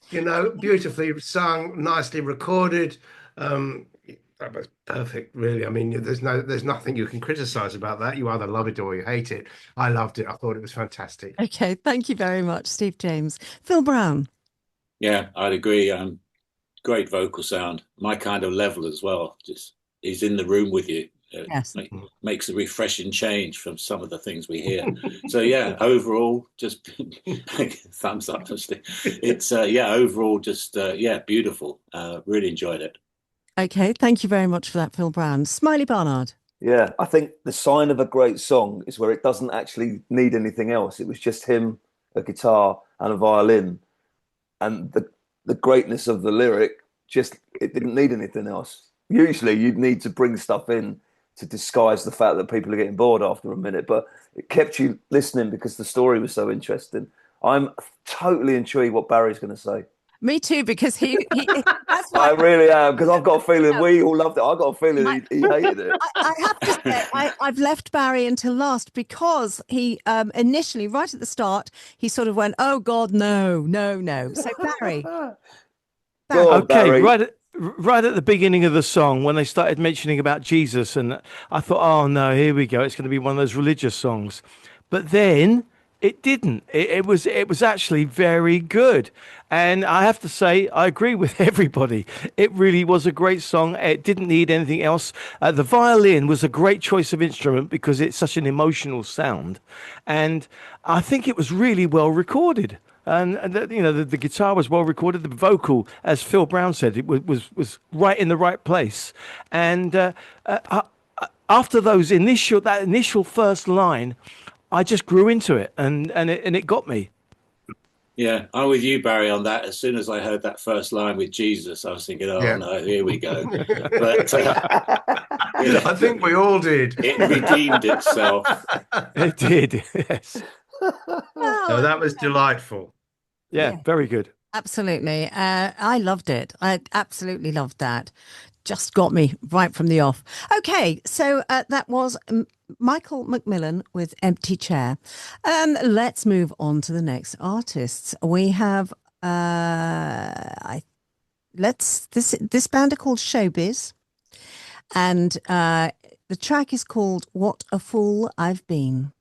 You know, beautifully sung, nicely recorded. That was perfect, really. I mean, there's nothing you can criticize about that. You either love it or you hate it. I loved it. I thought it was fantastic. Okay, thank you very much, Steve James. Phill Brown. Yeah, I'd agree. Great vocal sound, my kind of level as well. Just he's in the room with you. Yes. Makes a refreshing change from some of the things we hear. So yeah, overall, just thumbs up. It's overall just beautiful. Really enjoyed it. Okay, thank you very much for that, Phill Brown. Smiley Barnard. Yeah, I think the sign of a great song is where it doesn't actually need anything else. It was just him, a guitar and a violin. And the greatness of the lyric, it didn't need anything else. Usually you'd need to bring stuff in to disguise the fact that people are getting bored after a minute, but it kept you listening because the story was so interesting. I'm totally intrigued what Barry's going to say. Me too, because he that's why I really am, because I've got a feeling we all loved it. I've got a feeling he hated it. I have to say, I've left Barry until last because he initially, right at the start, he sort of went, oh God, no. So Barry. On, Okay, Barry. right at the beginning of the song, when they started mentioning about Jesus, and I thought, oh no, here we go. It's going to be one of those religious songs. But then it didn't. It was actually very good. And I have to say, I agree with everybody. It really was a great song. It didn't need anything else. The violin was a great choice of instrument because it's such an emotional sound. And I think it was really well recorded. And the guitar was well recorded. The vocal, as Phill Brown said, it was right in the right place. And after that initial first line, I just grew into it, and it got me. Yeah, I'm with you, Barry, on that. As soon as I heard that first line with Jesus, I was thinking, no, here we go. But I think we all did. It redeemed itself. It did, yes. So that was delightful. Yeah, very good. Absolutely. I loved it. I absolutely loved that. Just got me right from the off. Okay, so that was Michael McMillan with Empty Chair. Let's move on to the next artists. We have this band are called Showbiz, and the track is called What a Fool I've Been.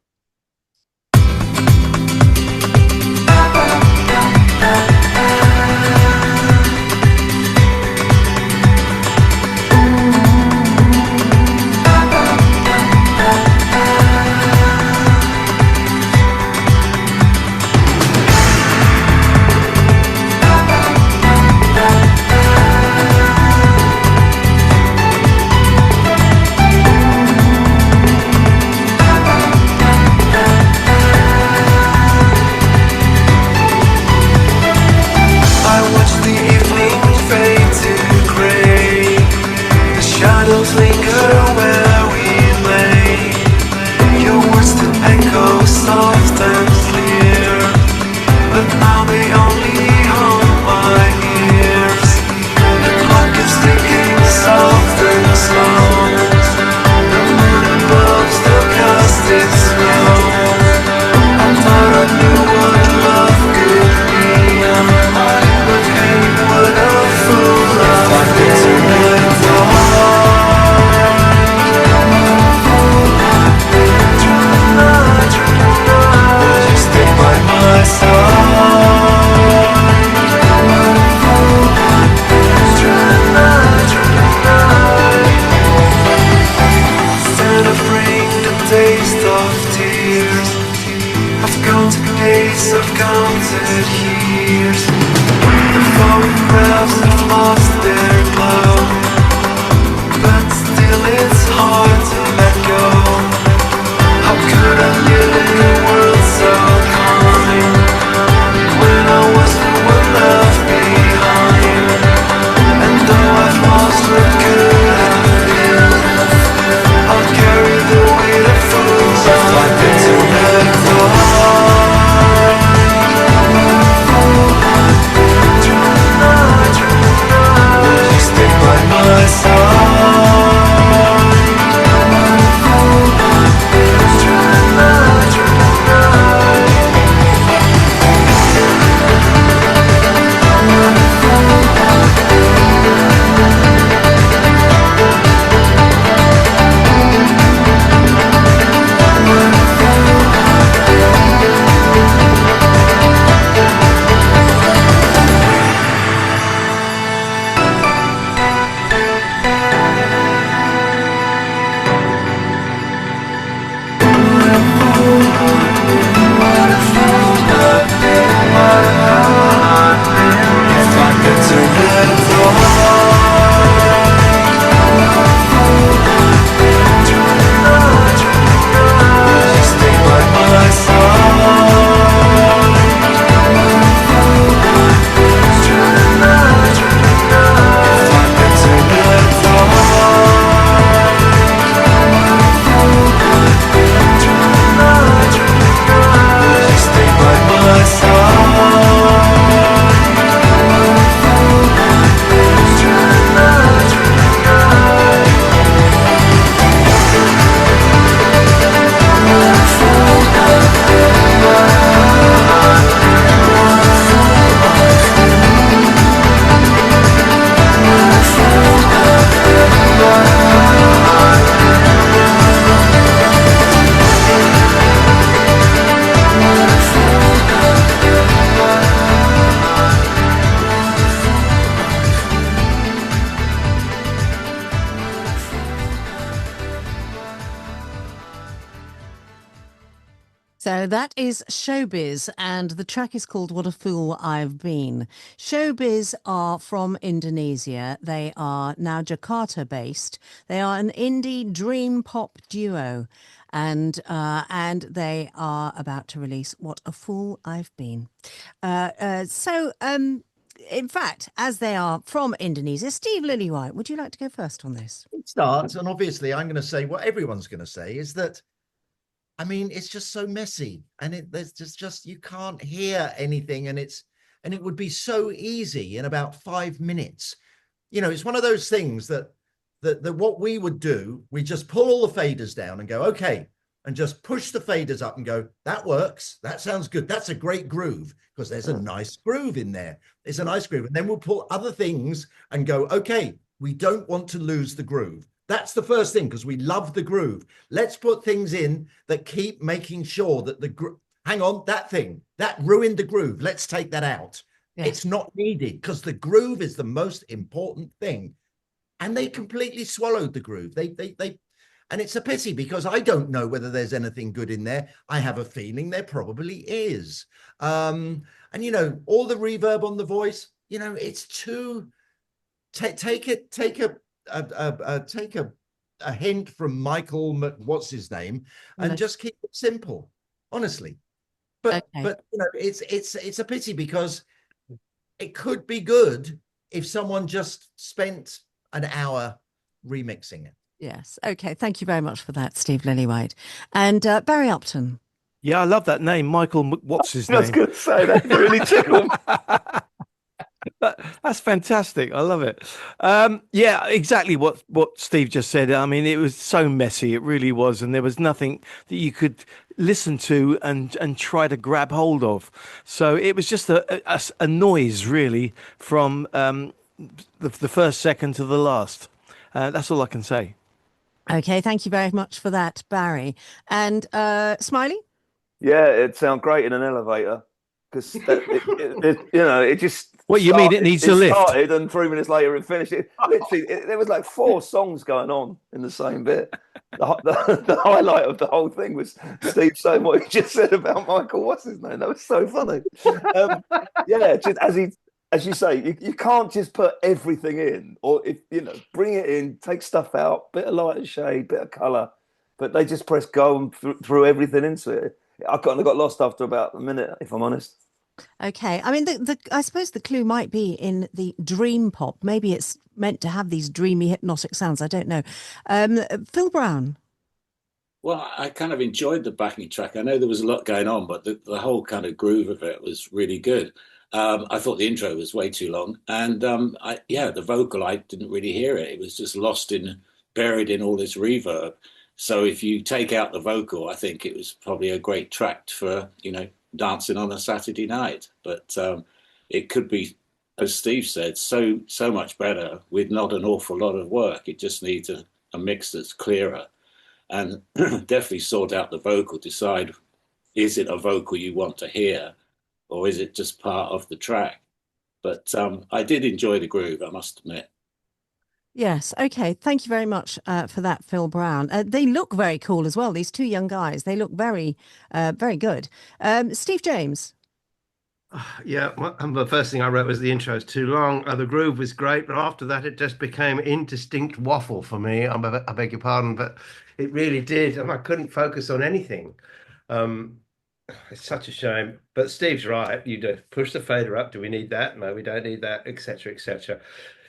So that is Showbiz, and the track is called What a Fool I've Been. Showbiz are from Indonesia. They are now Jakarta based. They are an indie dream pop duo, and they are about to release What a Fool I've Been. In fact, as they are from Indonesia, Steve Lillywhite, would you like to go first on this? It starts, and obviously I'm going to say what everyone's going to say is that, I mean, it's just so messy, and there's just you can't hear anything, and it would be so easy in about 5 minutes. You know, it's one of those things that what we would do, we just pull all the faders down and go, okay, and just push the faders up and go, that works, that sounds good, that's a great groove, because there's a nice groove in there. There's a nice groove, and then we'll pull other things and go, okay, we don't want to lose the groove. That's the first thing, because we love the groove. Let's put things in that keep making sure that hang on, that thing, that ruined the groove. Let's take that out. Yeah. It's not needed, because the groove is the most important thing. And they completely swallowed the groove. And it's a pity, because I don't know whether there's anything good in there. I have a feeling there probably is. And, you know, all the reverb on the voice, you know, it's too, take a hint from Michael, what's his name, and just keep it simple, honestly. But you know, it's a pity, because it could be good if someone just spent an hour remixing it. Yes. Okay. Thank you very much for that, Steve Lillywhite. And Barry Upton. Yeah, I love that name, Michael. What's his name? I was going to say that really tickled. That's fantastic. I love it. Yeah, exactly what Steve just said. I mean, it was so messy. It really was. And there was nothing that you could listen to and try to grab hold of. So it was just a noise, really, from the first second to the last. That's all I can say. Okay, thank you very much for that, Barry. And Smiley? Yeah, it sounds great in an elevator, because you know, it just. What you mean? It needs a lift. Started, and 3 minutes later it finished. There was like 4 songs going on in the same bit. The highlight of the whole thing was Steve saying what he just said about Michael. What's his name? That was so funny. Yeah, just as you say, you can't just put everything in, or if you know, bring it in, take stuff out, bit of light and shade, bit of colour. But they just press go and threw everything into it. I kind of got lost after about a minute, if I'm honest. Okay. I mean, I suppose the clue might be in the dream pop. Maybe it's meant to have these dreamy, hypnotic sounds. I don't know. Phill Brown. Well, I kind of enjoyed the backing track. I know there was a lot going on, but the whole kind of groove of it was really good. I thought the intro was way too long. And the vocal, I didn't really hear it. It was just buried in all this reverb. So if you take out the vocal, I think it was probably a great track for, you know, dancing on a Saturday night. But it could be, as Steve said, so much better with not an awful lot of work. It just needs a mix that's clearer, and definitely sort out the vocal. Decide, is it a vocal you want to hear, or is it just part of the track? But I did enjoy the groove, I must admit. Yes. Okay. Thank you very much for that, Phill Brown. They look very cool as well. These 2 young guys, they look very, very good. Steve James. Yeah, the first thing I wrote was the intro is too long. The groove was great, but after that it just became indistinct waffle for me. I beg your pardon, but it really did, and I couldn't focus on anything. It's such a shame. But Steve's right. You do push the fader up. Do we need that? No, we don't need that, etc., etc.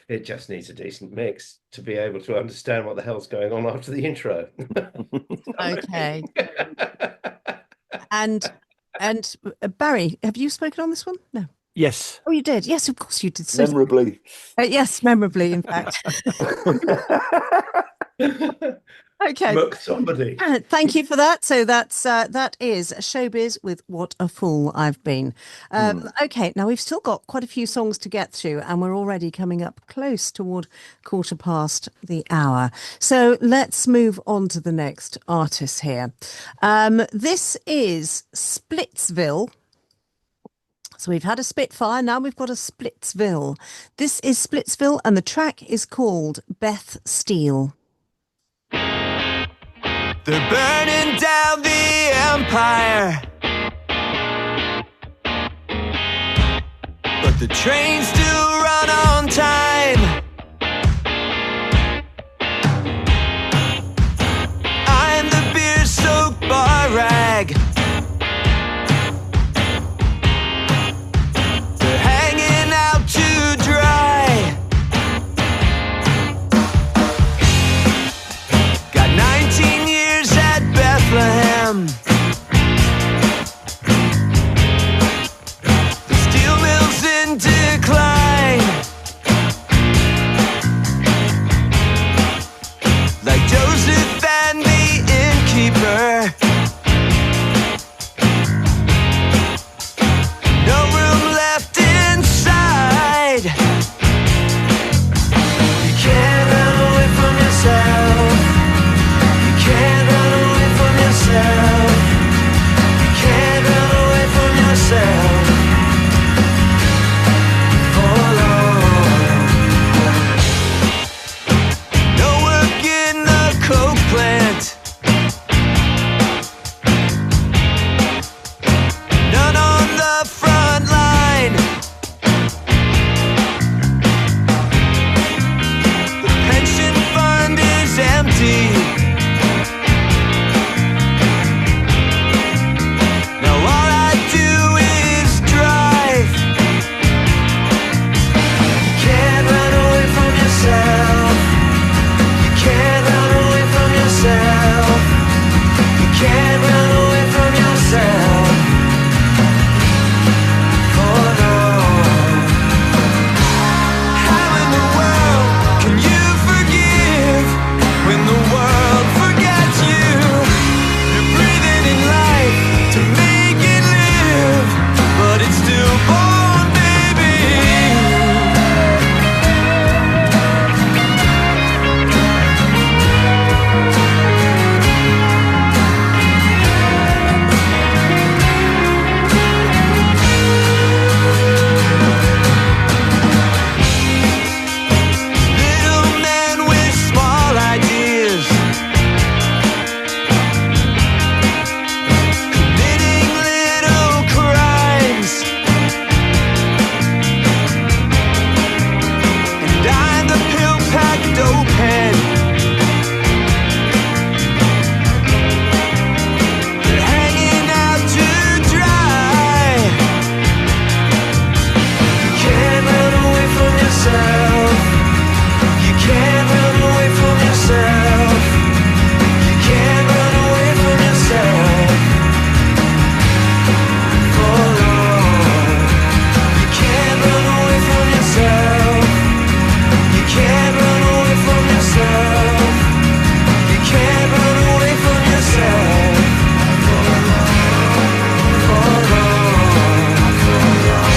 It just needs a decent mix to be able to understand what the hell's going on after the intro. Okay. And Barry, have you spoken on this one? No. Yes. Oh, you did. Yes, of course you did. So memorably. Yes, memorably, in fact. Okay. Look, somebody. Thank you for that. So that is Showbiz with What a Fool I've Been. Okay, now we've still got quite a few songs to get through, and we're already coming up close toward 1:15 the hour. So let's move on to the next artist here. This is Splitsville. So we've had a Spitfire, now we've got a Splitsville. This is Splitsville, and the track is called Beth Steele. They're burning down the empire. but the trains still run on time. I'm the beer-soaked bar rag. They're hanging out to dry. Got 19 years at Bethlehem. The steel mill's in decline. Like Joseph and the innkeeper. No room left inside. You can't run away from yourself. You can't run away from yourself. You can't run away from yourself for long. No work in the coke plant. None on the front line. The pension fund is empty. Now all I do is drive. You can't run away from yourself. You can't run away from yourself. You can't run away from yourself for long. How in the world can you forgive when the world forgets you? You're breathing in life to make it live, but it's still born, baby. Little men with small ideas, committing little crimes, and I'm the pill-packed dope head. They're hanging out to dry. You can't run away from yourself. You can't run away from yourself. You can't run away from yourself for long. You can't run away from yourself. You can't run away from yourself. You can't run away from yourself for long. For long. For long.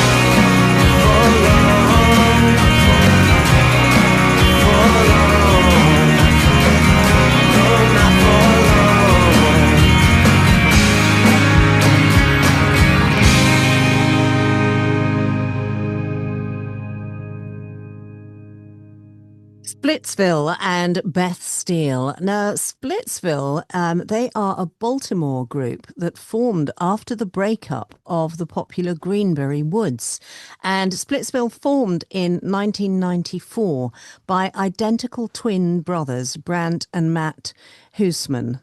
For long. No, not for long. Splitsville and Beth Steele. Now, Splitsville, they are a Baltimore group that formed after the breakup of the popular Greenberry Woods. And Splitsville formed in 1994 by identical twin brothers, Brant and Matt Hoosman.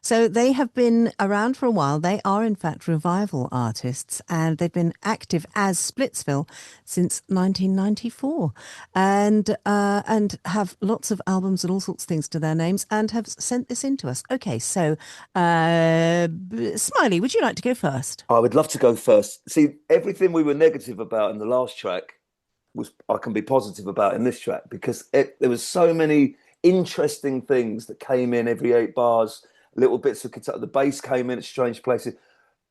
So they have been around for a while. They are, in fact, revival artists, and they've been active as Splitsville since 1994, and have lots of albums and all sorts of things to their names, and have sent this in to us. Okay, so Smiley, would you like to go first? I would love to go first. See, everything we were negative about in the last track I can be positive about in this track, because there was so many interesting things that came in every 8 bars, little bits of guitar. The bass came in at strange places.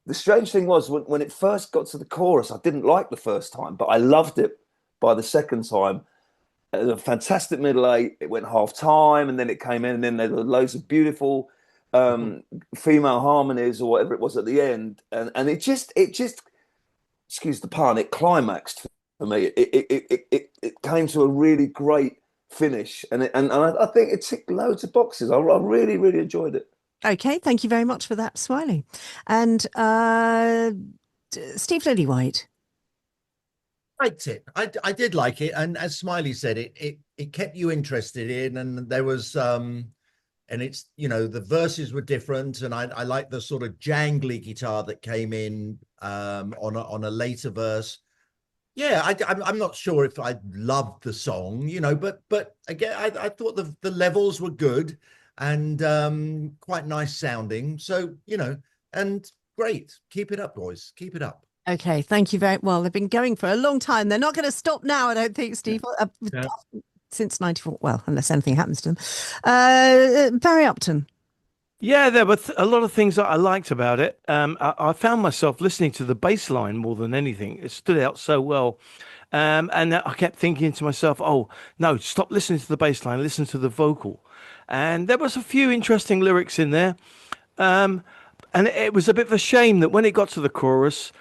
The strange thing was when it first got to the chorus, I didn't like the first time, but I loved it by the second time. A fantastic middle 8. It went half time, and then it came in, and then there were loads of beautiful female harmonies or whatever it was at the end, and it just excuse the pun, it climaxed for me. It came to a really great finish, and I think it ticked loads of boxes. I really enjoyed it. Okay, thank you very much for that, Smiley. And Steve Lillywhite. Liked it. I did like it, and as Smiley said, it kept you interested in, and there was and it's, you know, the verses were different, and I like the sort of jangly guitar that came in on a later verse. Yeah, I'm not sure if I loved the song, you know, but again, I thought the levels were good and quite nice sounding. So, you know, and great. Keep it up, boys. Keep it up. Okay, thank you very well. They've been going for a long time. They're not going to stop now, I don't think, Steve. Yeah. Since 94. Well, unless anything happens to them. Barry Upton. Yeah, there were a lot of things that I liked about it. I found myself listening to the bass line more than anything. It stood out so well. And I kept thinking to myself, oh, no, stop listening to the bass line, listen to the vocal. And there was a few interesting lyrics in there. And it was a bit of a shame that when it got to the chorus,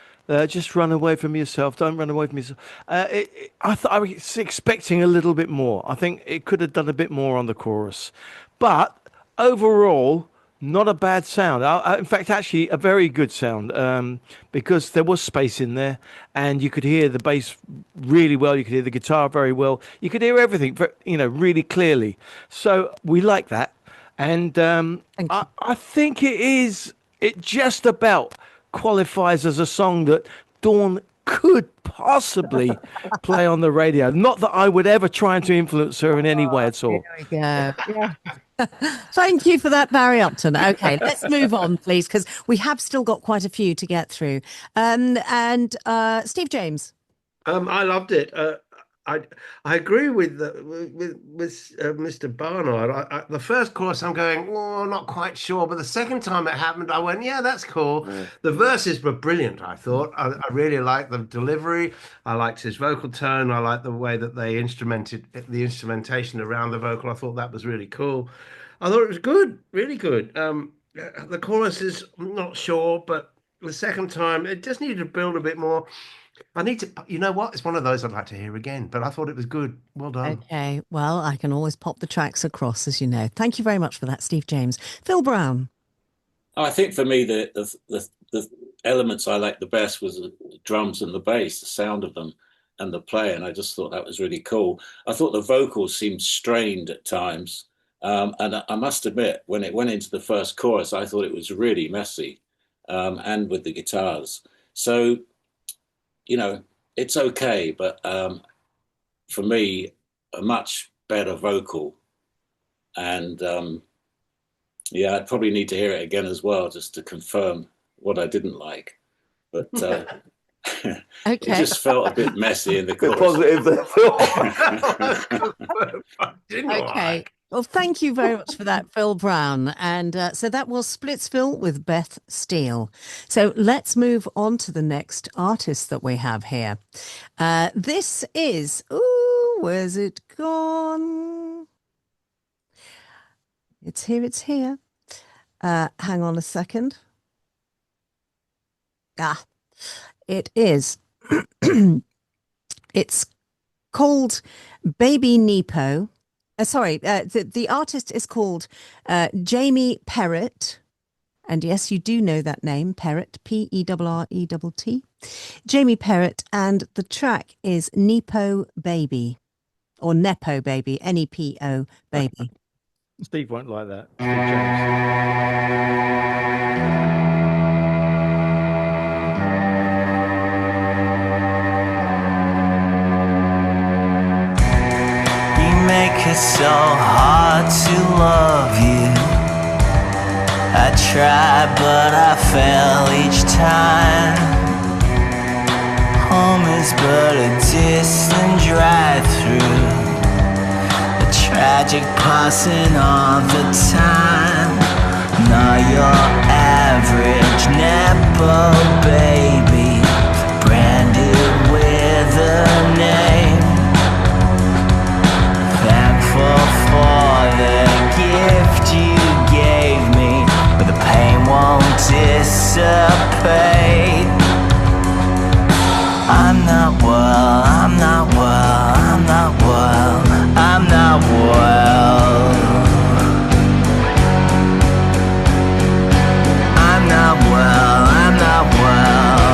just run away from yourself. Don't run away from yourself. I thought I was expecting a little bit more. I think it could have done a bit more on the chorus. But overall, not a bad sound. In fact, actually, a very good sound because there was space in there and you could hear the bass really well. You could hear the guitar very well. You could hear everything, you know, really clearly. So we like that. And I think it just about qualifies as a song that Dawn could possibly play on the radio. Not that I would ever try to influence her in any way at all. There we go. Yeah. Thank you for that, Barry Upton. Okay, let's move on, please, because we have still got quite a few to get through. And Steve James. I loved it. I agree with Mr. Barnard. The first chorus, I'm going, oh, not quite sure. But the second time it happened, I went, yeah, that's cool. Yeah. The verses were brilliant, I thought. I really liked the delivery. I liked his vocal tone. I liked the way that they instrumented the instrumentation around the vocal. I thought that was really cool. I thought it was good, really good. The chorus is not sure, but the second time, it just needed to build a bit more. I need to, you know what? It's one of those I'd like to hear again, but I thought it was good. Well done. Okay. Well, I can always pop the tracks across, as you know. Thank you very much for that, Steve James. Phill Brown. I think for me, the elements I liked the best was the drums and the bass, the sound of them and the play. And I just thought that was really cool. I thought the vocals seemed strained at times. And I must admit, when it went into the first chorus, I thought it was really messy and with the guitars. So, you know, it's okay, but for me, a much better vocal. And yeah, I'd probably need to hear it again as well, just to confirm what I didn't like. But Okay. it just felt a bit messy in the chorus. Positive there. Okay. Well, thank you very much for that, Phill Brown. And so that was Splitsville with Beth Steele. So let's move on to the next artist that we have here. This is, ooh, where's it gone? It's here, it's here. Hang on a second. It is. It's called Baby Nepo. The artist is called Jamie Perrett. And yes, you do know that name, Perrett, P-E-R-R-E-T-T. Jamie Perrett, and the track is Nepo Baby, or Nepo Baby, N-E-P-O Baby. Steve won't like that. Steve James. Make it so hard to love you. I try, but I fail each time. Home is but a distant drive-through, a tragic passing of the time. Not your average Nepo baby, branded with a name. For the gift you gave me, but the pain won't dissipate. I'm not well, I'm not well, I'm not well, I'm not well. I'm not well, I'm not well.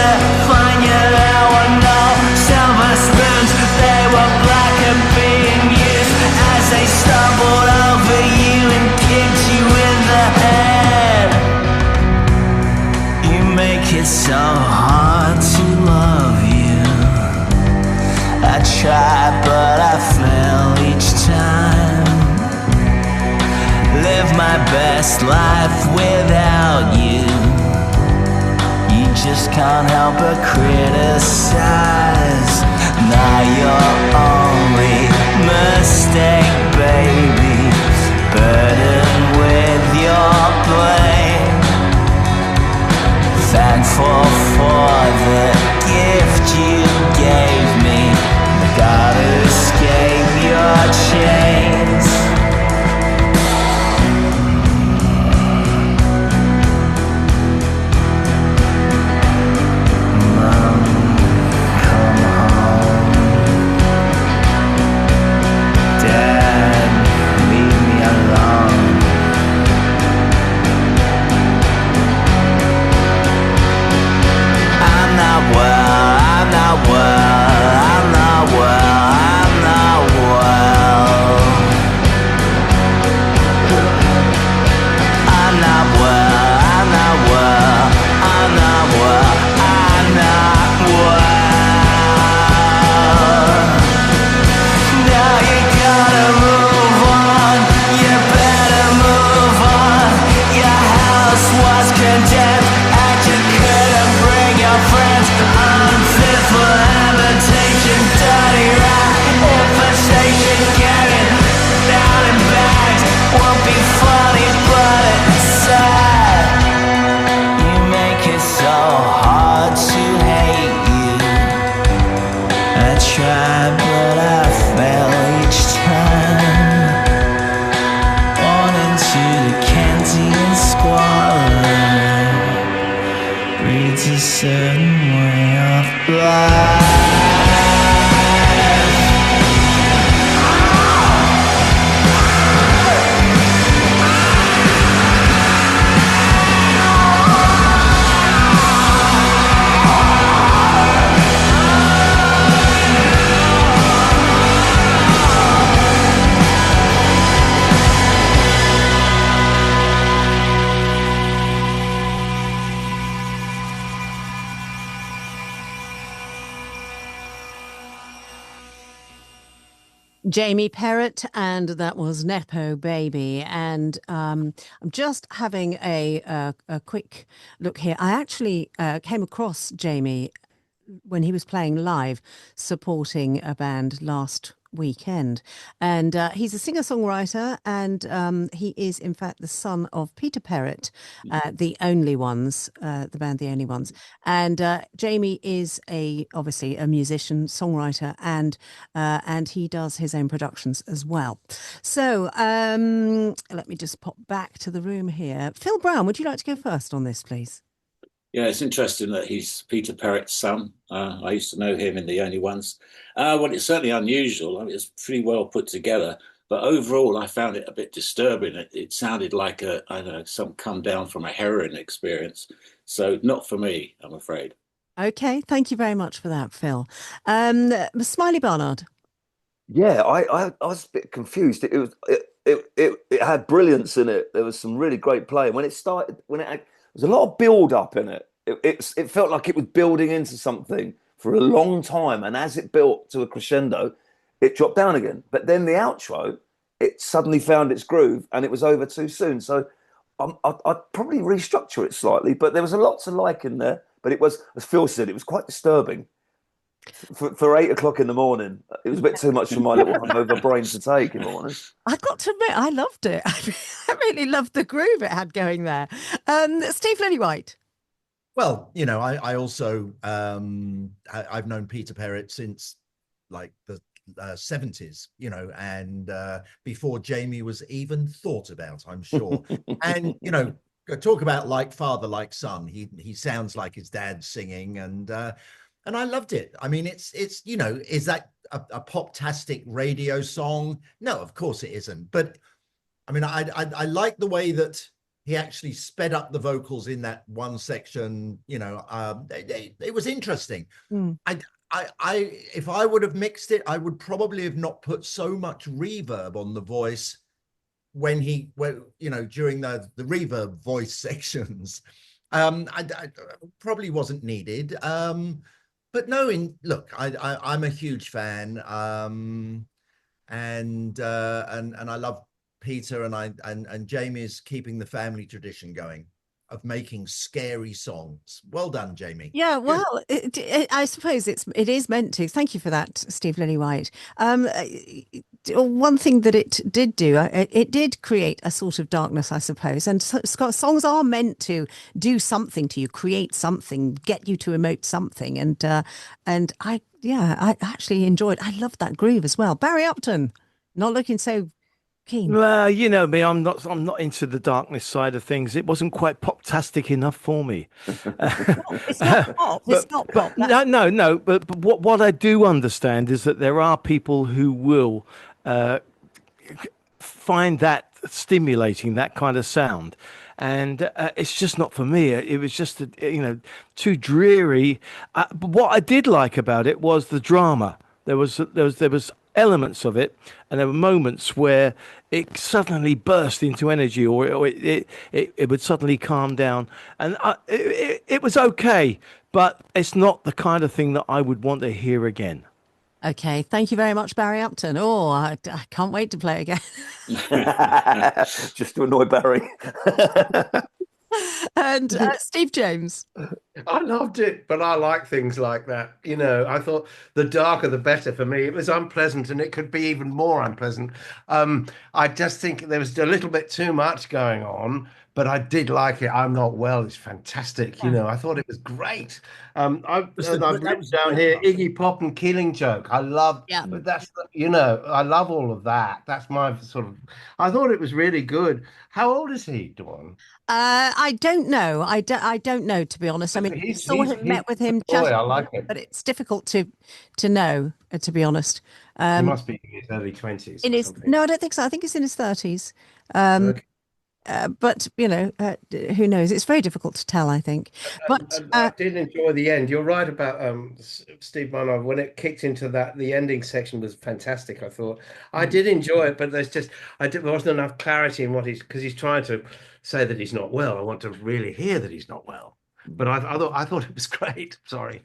to find you there were no silver spoons. They were black and being used as they stumbled over you and kicked you in the head. You make it so hard to love you. I try but I fail each time. Live my best life without you. You just can't help but criticize. Now you're only mistake, baby, burdened with your blame. Thankful for the gift you gave me. Gotta escape your chains. Mom, come home. Dad, leave me alone. I'm not well, I'm not well, I'm not well, I'm not well. I'm not well, I'm not well, I'm not well, I'm not well. Now you gotta move on, you better move on. Your house was condemned and you couldn't bring your friends. Unfitful habitation, dirty rat, infestation, carrying down in bags. Won't be funny, but it's sad. You make it so hard to hate you. I try, but I fail each time. Born into the Kantian squalor, breeds a certain way of life. Jamie Perrott, and that was Nepo Baby. And I'm just having a quick look here. I actually came across Jamie when he was playing live, supporting a band last weekend. And he's a singer-songwriter, and he is, in fact, the son of Peter Perrott, The Only Ones, the band The Only Ones. And Jamie is obviously a musician, songwriter, and he does his own productions as well. So let me just pop back to the room here. Phill Brown, would you like to go first on this, please? Yeah, it's interesting that he's Peter Perrott's son. I used to know him in The Only Ones. Well, it's certainly unusual. I mean, it's pretty well put together. But overall, I found it a bit disturbing. It sounded like I don't know, some come down from a heroin experience. So not for me, I'm afraid. Okay, thank you very much for that, Phill. Smiley Barnard. Yeah, I was a bit confused. It had brilliance in it. There was some really great play. When it started, there's a lot of build up in it. It felt like it was building into something for a long time, and as it built to a crescendo, it dropped down again. But then the outro, it suddenly found its groove, and it was over too soon. So I'd probably restructure it slightly. But there was a lot to like in there. But it was, as Phill said, it was quite disturbing. For 8 o'clock in the morning, it was a bit too much for my little hungover brain to take, if I'm honest. I've got to admit, I loved it. I really loved the groove it had going there. Steve Lillywhite. Well, you know, I also, I've known Peter Perrott since like the 70s, you know, and before Jamie was even thought about, I'm sure. And, you know, talk about like father, like son. He sounds like his dad singing, and I loved it. I mean, it's you know, is that a pop-tastic radio song? No, of course it isn't. But I mean, I like the way that he actually sped up the vocals in that one section. You know, it was interesting. If I would have mixed it, I would probably have not put so much reverb on the voice when you know, during the reverb voice sections. I probably wasn't needed. But no, look, I'm a huge fan. And I love Peter, and Jamie's keeping the family tradition going of making scary songs. Well done, Jamie. Yeah, well, I suppose it is meant to. Thank you for that, Steve Lillywhite. One thing that it did do, it did create a sort of darkness, I suppose. And songs are meant to do something to you, create something, get you to emote something. And I actually enjoyed. I loved that groove as well. Barry Upton, not looking so keen. Well, you know me, I'm not into the darkness side of things. It wasn't quite pop-tastic enough for me. It's not pop. It's not pop. No. But what I do understand is that there are people who will find that stimulating, that kind of sound. And it's just not for me. It was just, too dreary. But what I did like about it was the drama. There was elements of it, and there were moments where it suddenly burst into energy, or it would suddenly calm down, and it was okay, but it's not the kind of thing that I would want to hear again. Okay, thank you very much, Barry Upton. Oh, I can't wait to play again. Just to annoy Barry. And Steve James. I loved it, but I like things like that. You know, I thought the darker the better for me. It was unpleasant, and it could be even more unpleasant. I just think there was a little bit too much going on, but I did like it. I'm Not Well. It's fantastic. Yeah. You know, I thought it was great. I've written down here Iggy Pop and Killing Joke. I love, but that's, I love all of that. That's my sort of, I thought it was really good. How old is he, Dawn? I don't know. I don't know, to be honest. I mean, met with him, I like it, but it's difficult to know, to be honest. He must be in his early 20s. No, I don't think so. I think he's in his 30s. Okay. But who knows? It's very difficult to tell, I think. But I did enjoy the end. You're right about Steve Barnard. When it kicked into that, the ending section was fantastic. I thought I did enjoy it, but there wasn't enough clarity in because he's trying to say that he's not well. I want to really hear that he's not well. But I thought it was great. Sorry.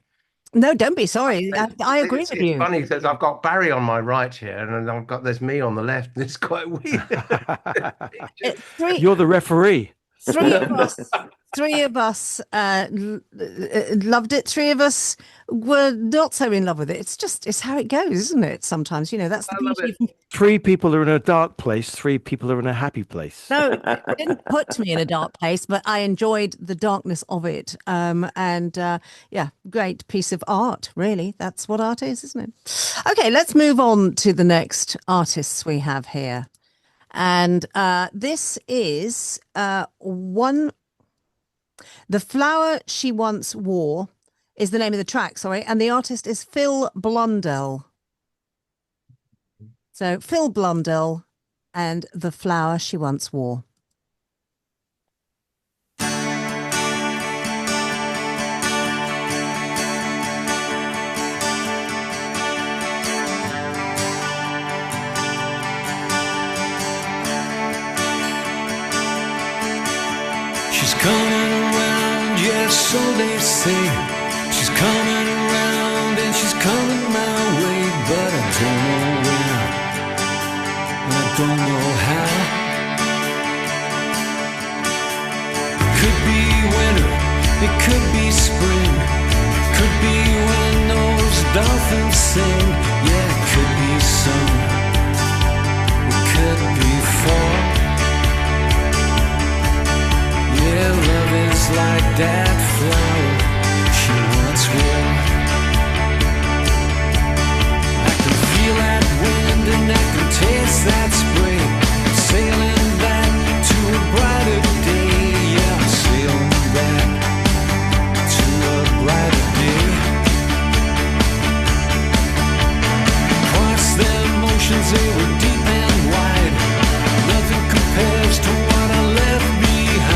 No, don't be sorry. I agree with you. It's funny because I've got Barry on my right here, and there's me on the left. It's quite weird. You're the referee. Three of us loved it. Three of us were not so in love with it. It's how it goes, isn't it? Sometimes, that's the beauty. Three people are in a dark place. Three people are in a happy place. No, it didn't put me in a dark place, but I enjoyed the darkness of it. Great piece of art, really. That's what art is, isn't it? Okay, let's move on to the next artists we have here. And this is one... The Flower She Once Wore is the name of the track, and the artist is Phill Blundell. So Phill Blundell and The Flower She Once Wore. She's coming around, yes, so they say. She's coming around and she's coming my way, but I don't know when, and I don't know how. It could be winter, it could be spring, could be when those dolphins sing. Yeah, it could be summer, it could be fall. Yeah, love is like that flower she once wore. I can feel that wind and I can taste that spring. I'm sailing back to a brighter day. Yeah, I'm sailing back to a brighter day. Across them oceans, they were deep and wide. Nothing compares to what I left behind.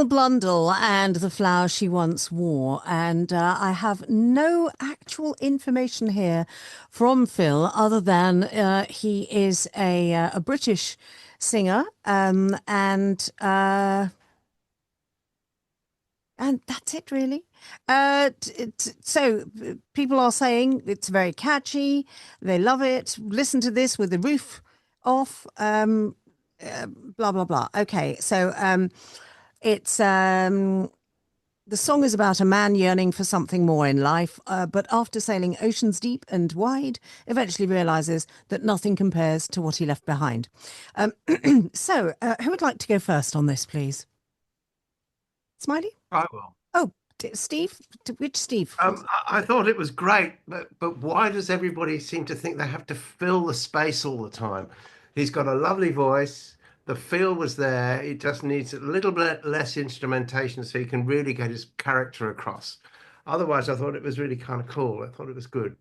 Phill Blundell and the flower she once wore. And I have no actual information here from Phill other than he is a British singer, and that's it, really. So people are saying it's very catchy. They love it. Listen to this with the roof off. Blah blah blah. Okay, so it's the song is about a man yearning for something more in life, but after sailing oceans deep and wide, eventually realizes that nothing compares to what he left behind. So, who would like to go first on this, please? Smiley? I will. Oh, Steve? Which Steve? I thought it was great, but why does everybody seem to think they have to fill the space all the time? He's got a lovely voice. The feel was there. It just needs a little bit less instrumentation so he can really get his character across. Otherwise, I thought it was really kind of cool. I thought it was good.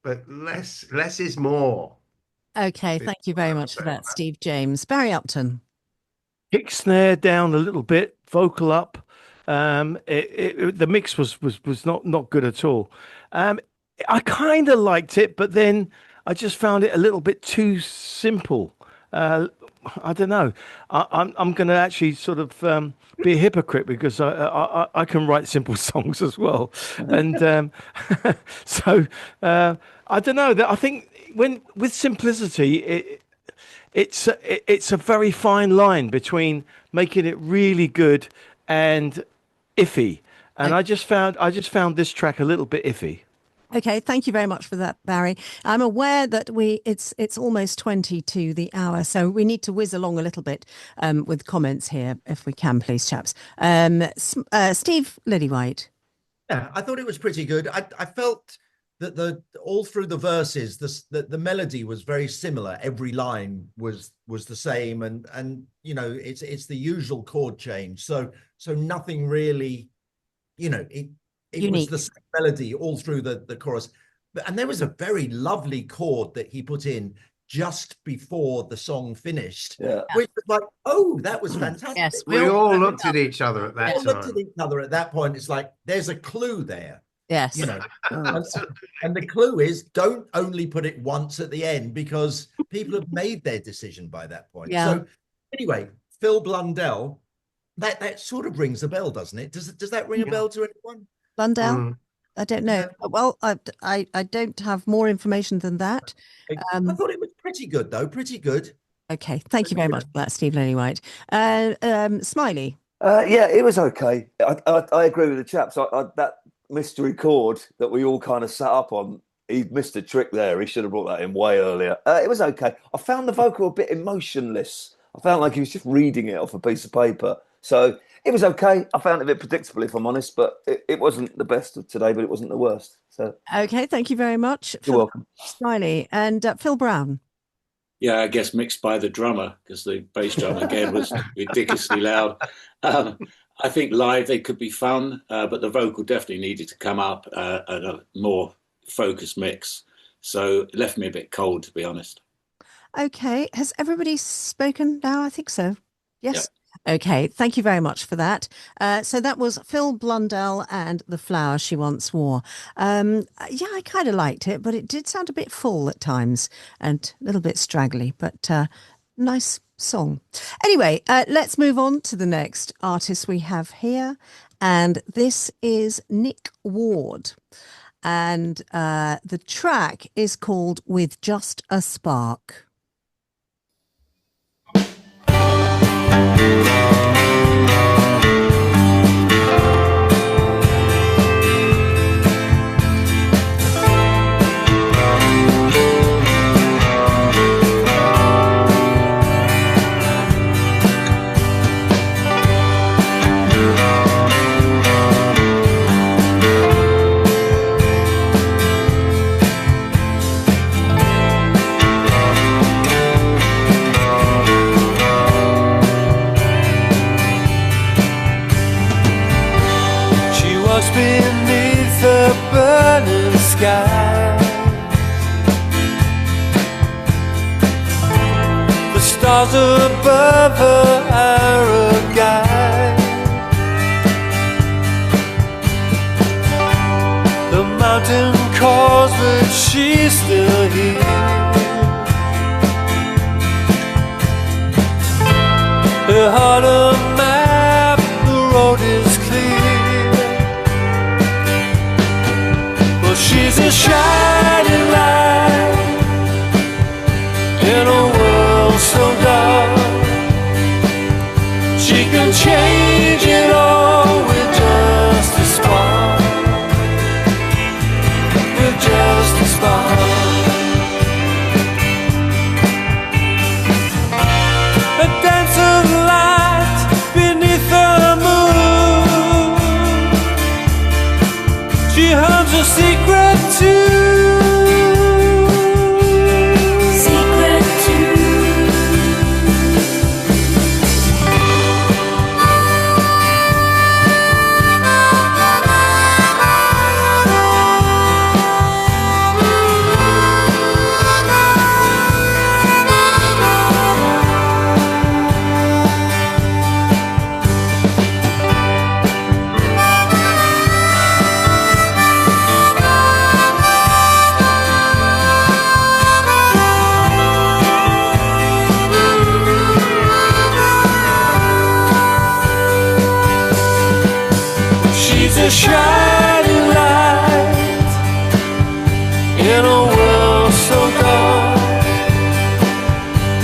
But less is more. Okay, thank you very much for that, Steve James. Barry Upton. Kick snare down a little bit, vocal up. The mix was not good at all. I kind of liked it, but then I just found it a little bit too simple. I don't know. I'm going to actually sort of be a hypocrite because I can write simple songs as well, and so I don't know. That I think with simplicity, it's a very fine line between making it really good and iffy, and I just found this track a little bit iffy. Okay, thank you very much for that, Barry. I'm aware that it's almost 20 to the hour, so we need to whiz along a little bit with comments here, if we can, please, chaps. Steve Lillywhite. Yeah, I thought it was pretty good. I felt that all through the verses, the melody was very similar. Every line was the same, and you know, it's the usual chord change. So nothing really, you know, it was the same melody all through the chorus. And there was a very lovely chord that he put in just before the song finished, which was like, oh, that was fantastic. Yes, we all looked at each other at that time. Looked at each other at that point. It's like, there's a clue there. Yes. You know, and the clue is don't only put it once at the end, because people have made their decision by that point. Yeah. So anyway, Phill Blundell, that sort of rings a bell, doesn't it? Does that ring a bell to anyone? Blundell? I don't know. Well, I don't have more information than that. I thought it was pretty good, though. Pretty good. Okay. Thank you very much for that, Steve Lillywhite. Smiley. Yeah, it was okay. I agree with the chaps. That mystery chord that we all kind of sat up on, he missed a trick there. He should have brought that in way earlier. It was okay. I found the vocal a bit emotionless. I felt like he was just reading it off a piece of paper. So it was okay. I found it a bit predictable, if I'm honest, but it wasn't the best of today, but it wasn't the worst. So okay, thank you very much. You're welcome. Smiley. And Phill Brown. Yeah, I guess mixed by the drummer, because the bass drum again was ridiculously loud. I think live they could be fun, but the vocal definitely needed to come up at a more focused mix. So it left me a bit cold, to be honest. Okay, has everybody spoken now? I think so. Yes. Yeah. Okay, thank you very much for that. So that was Phill Blundell and the flower she once wore. Yeah, I kind of liked it, but it did sound a bit full at times and a little bit straggly, but nice song. Anyway, let's move on to the next artist we have here. And this is Nick Ward. And the track is called With Just a Spark. Beneath the burning sky, the stars above her are a guide. mountain calls, but she's still here. Her heart a map, the road is clear. Well, she's a shining light in a world so dark. She can change it all with just a spark. With just a spark. A dance of light beneath the moon. She hums a secret tune. Secret tune. She's a shining light in a world so dark.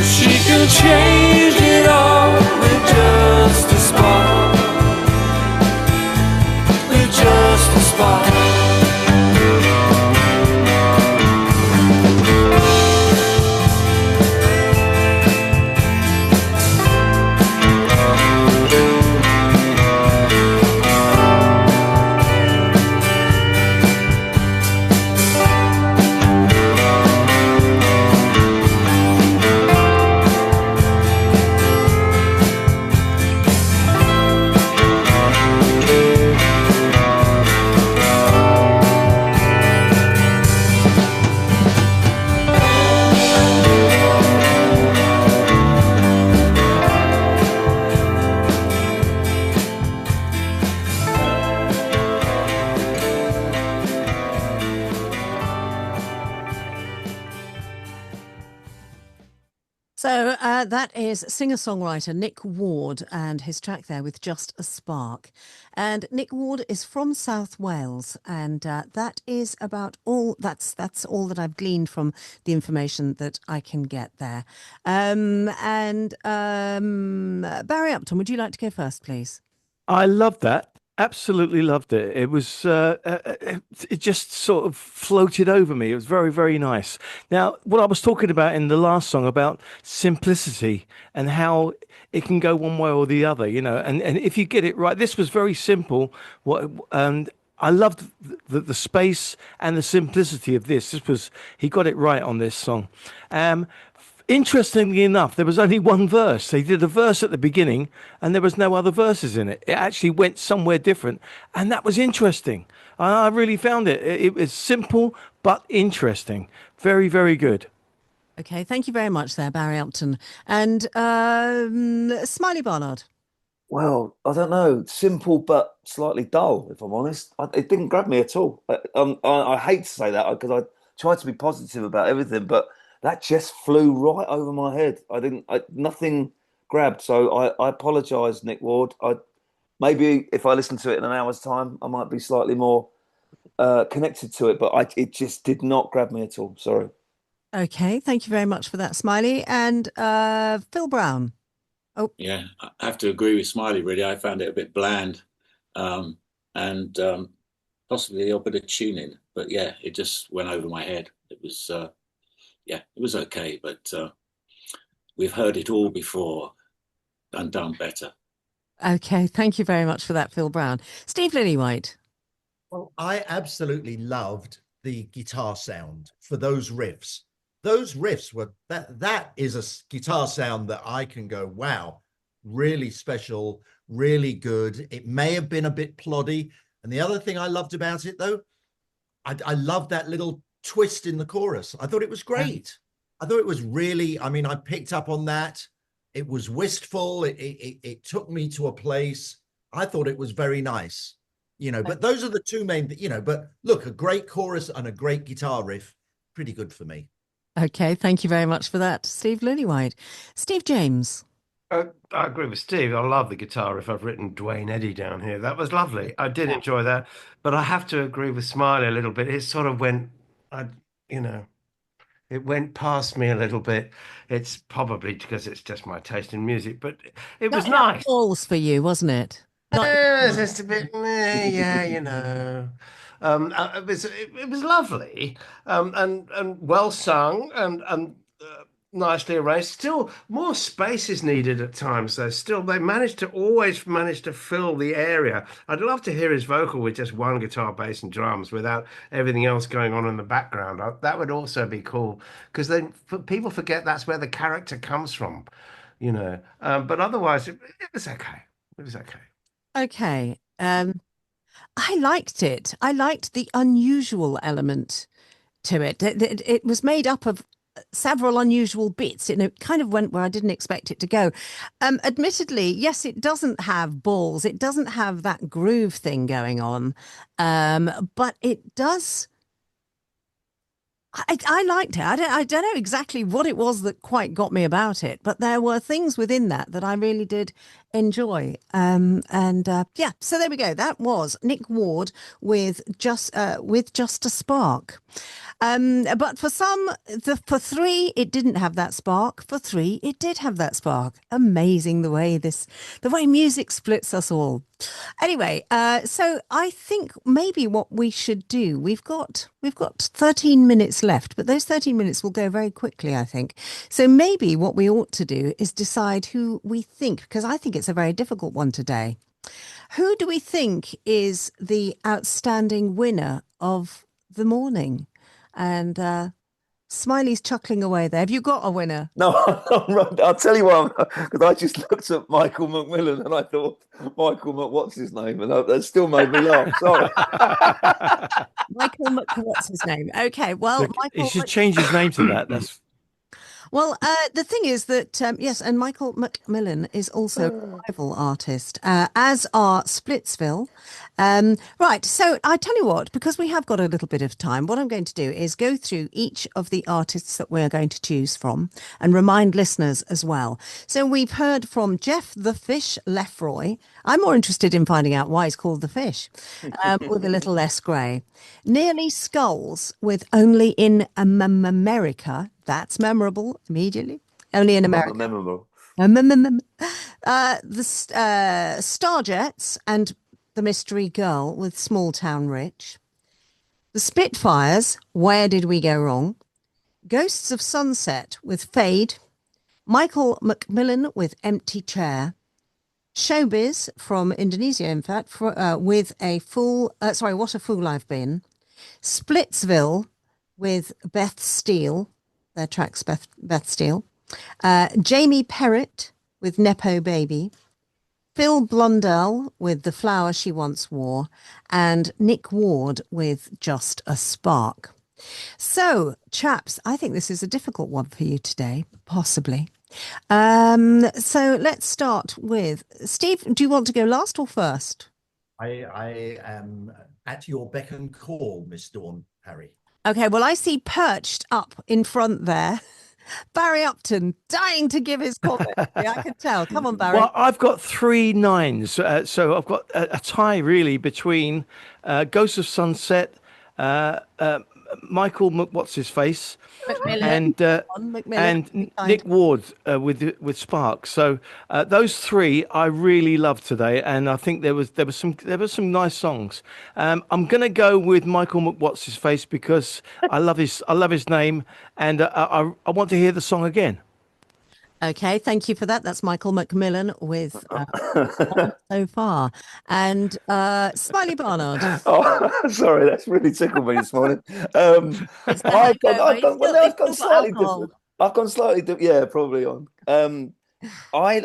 She can change it all with just a spark. With just a spark. So that is singer-songwriter Nick Ward and his track there with Just a Spark. And Nick Ward is from South Wales, and that is about all. That's all that I've gleaned from the information that I can get there. Barry Upton, would you like to go first, please? I loved that. Absolutely loved it. It was, it just sort of floated over me. It was very, very nice. Now, what I was talking about in the last song about simplicity and how it can go one way or the other, you know, and if you get it right, this was very simple. And I loved the space and the simplicity of this. He got it right on this song. Interestingly enough, there was only one verse. They did a verse at the beginning and there was no other verses in it. It actually went somewhere different. And that was interesting. I really found it. It was simple, but interesting. Very, very good. Okay, thank you very much there, Barry Upton. And Smiley Barnard. Well, I don't know. Simple but slightly dull, if I'm honest. It didn't grab me at all. I hate to say that because I tried to be positive about everything, but that just flew right over my head. Nothing grabbed. So I apologise, Nick Ward. Maybe if I listen to it in an hour's time, I might be slightly more connected to it. But it just did not grab me at all. Sorry. Okay, thank you very much for that, Smiley. And Phill Brown. Oh, yeah, I have to agree with Smiley. Really, I found it a bit bland, and possibly a bit of tuning. But yeah, it just went over my head. It was. Yeah, it was okay, but we've heard it all before and done better. Okay, thank you very much for that, Phill Brown. Steve Lillywhite. Well, I absolutely loved the guitar sound for those riffs. Those riffs were that is a guitar sound that I can go, wow, really special, really good. It may have been a bit ploddy. And the other thing I loved about it, though, I loved that little twist in the chorus. I thought it was great. I thought it was really, I mean, I picked up on that. It was wistful. It took me to a place. I thought it was very nice. But those are the two main, but look, a great chorus and a great guitar riff, pretty good for me. Okay, thank you very much for that, Steve Lillywhite. Steve James. I agree with Steve. I love the guitar riff. I've written Dwayne Eddy down here. That was lovely. I did enjoy that. But I have to agree with Smiley a little bit. It sort of went, it went past me a little bit. It's probably because it's just my taste in music, but it was nice. Balls for you, wasn't it? It's just a bit, yeah. It was lovely, and well sung, and nicely arranged. Still, more space is needed at times, though. Still, they always manage to fill the area. I'd love to hear his vocal with just one guitar, bass, and drums, without everything else going on in the background. That would also be cool, because then people forget that's where the character comes from, But otherwise, it was okay. It was okay. Okay. I liked it. I liked the unusual element to it. It was made up of several unusual bits. It kind of went where I didn't expect it to go. Admittedly, yes, it doesn't have balls. It doesn't have that groove thing going on. But it does. I liked it. I don't know exactly what it was that quite got me about it, but there were things within that I really did enjoy. Yeah, so there we go. That was Nick Ward with Just a Spark. But for for three, it didn't have that spark. For three, it did have that spark. Amazing the way music splits us all. Anyway, so I think maybe what we should do, we've got 13 minutes left, but those 13 minutes will go very quickly, I think. So maybe what we ought to do is decide who we think, because I think it's a very difficult one today. Who do we think is the outstanding winner of the morning? And Smiley's chuckling away there. Have you got a winner? No, I'll tell you what, because I just looked at Michael McMillan and I thought, what's his name? And that still made me laugh. Sorry. Michael what's his name? Okay, well, Look, Michael, he should change his name to that. That's Well, the thing is that, yes, and Michael McMillan is also a rival artist, as are Splitsville. Right, so I tell you what, because we have got a little bit of time, what I'm going to do is go through each of the artists that we're going to choose from and remind listeners as well. So we've heard from Jeff the Fish Lefroy. I'm more interested in finding out why he's called the Fish, with a little less grey. Nearly Skulls with Only in America. That's memorable immediately. Only in America. Memorable. The Starjets and The Mystery Girl with Small Town Rich. The Spitfires, Where Did We Go Wrong? Ghosts of Sunset with Fade. Michael McMillan with Empty Chair. Showbiz from Indonesia, in fact, with a What a Fool I've Been. Splitsville with Beth Steele. Their tracks, Beth Steele. Jamie Perrott with Nepo Baby. Phill Blundell with The Flower She Once Wore. And Nick Ward with Just a Spark. So, chaps, I think this is a difficult one for you today, possibly. So let's start with Steve. Do you want to go last or first? I am at your beck and call, Miss Dawn Parry. Okay, well, I see perched up in front there, Barry Upton, dying to give his comment. Yeah, I can tell. Come on, Barry. Well, I've got 3 nines. So I've got a tie, really, between Ghosts of Sunset, Michael what's-his-face, and Nick Ward with Spark. So those 3 I really loved today, and I think there was some nice songs. I'm going to go with Michael what's-his-face because I love his name, and I want to hear the song again. Okay, thank you for that. That's Michael McMillan with So Far. And Smiley Barnard. Oh, sorry, that's really tickled me this morning. I've gone slightly different. I've gone slightly different. Yeah, probably on. I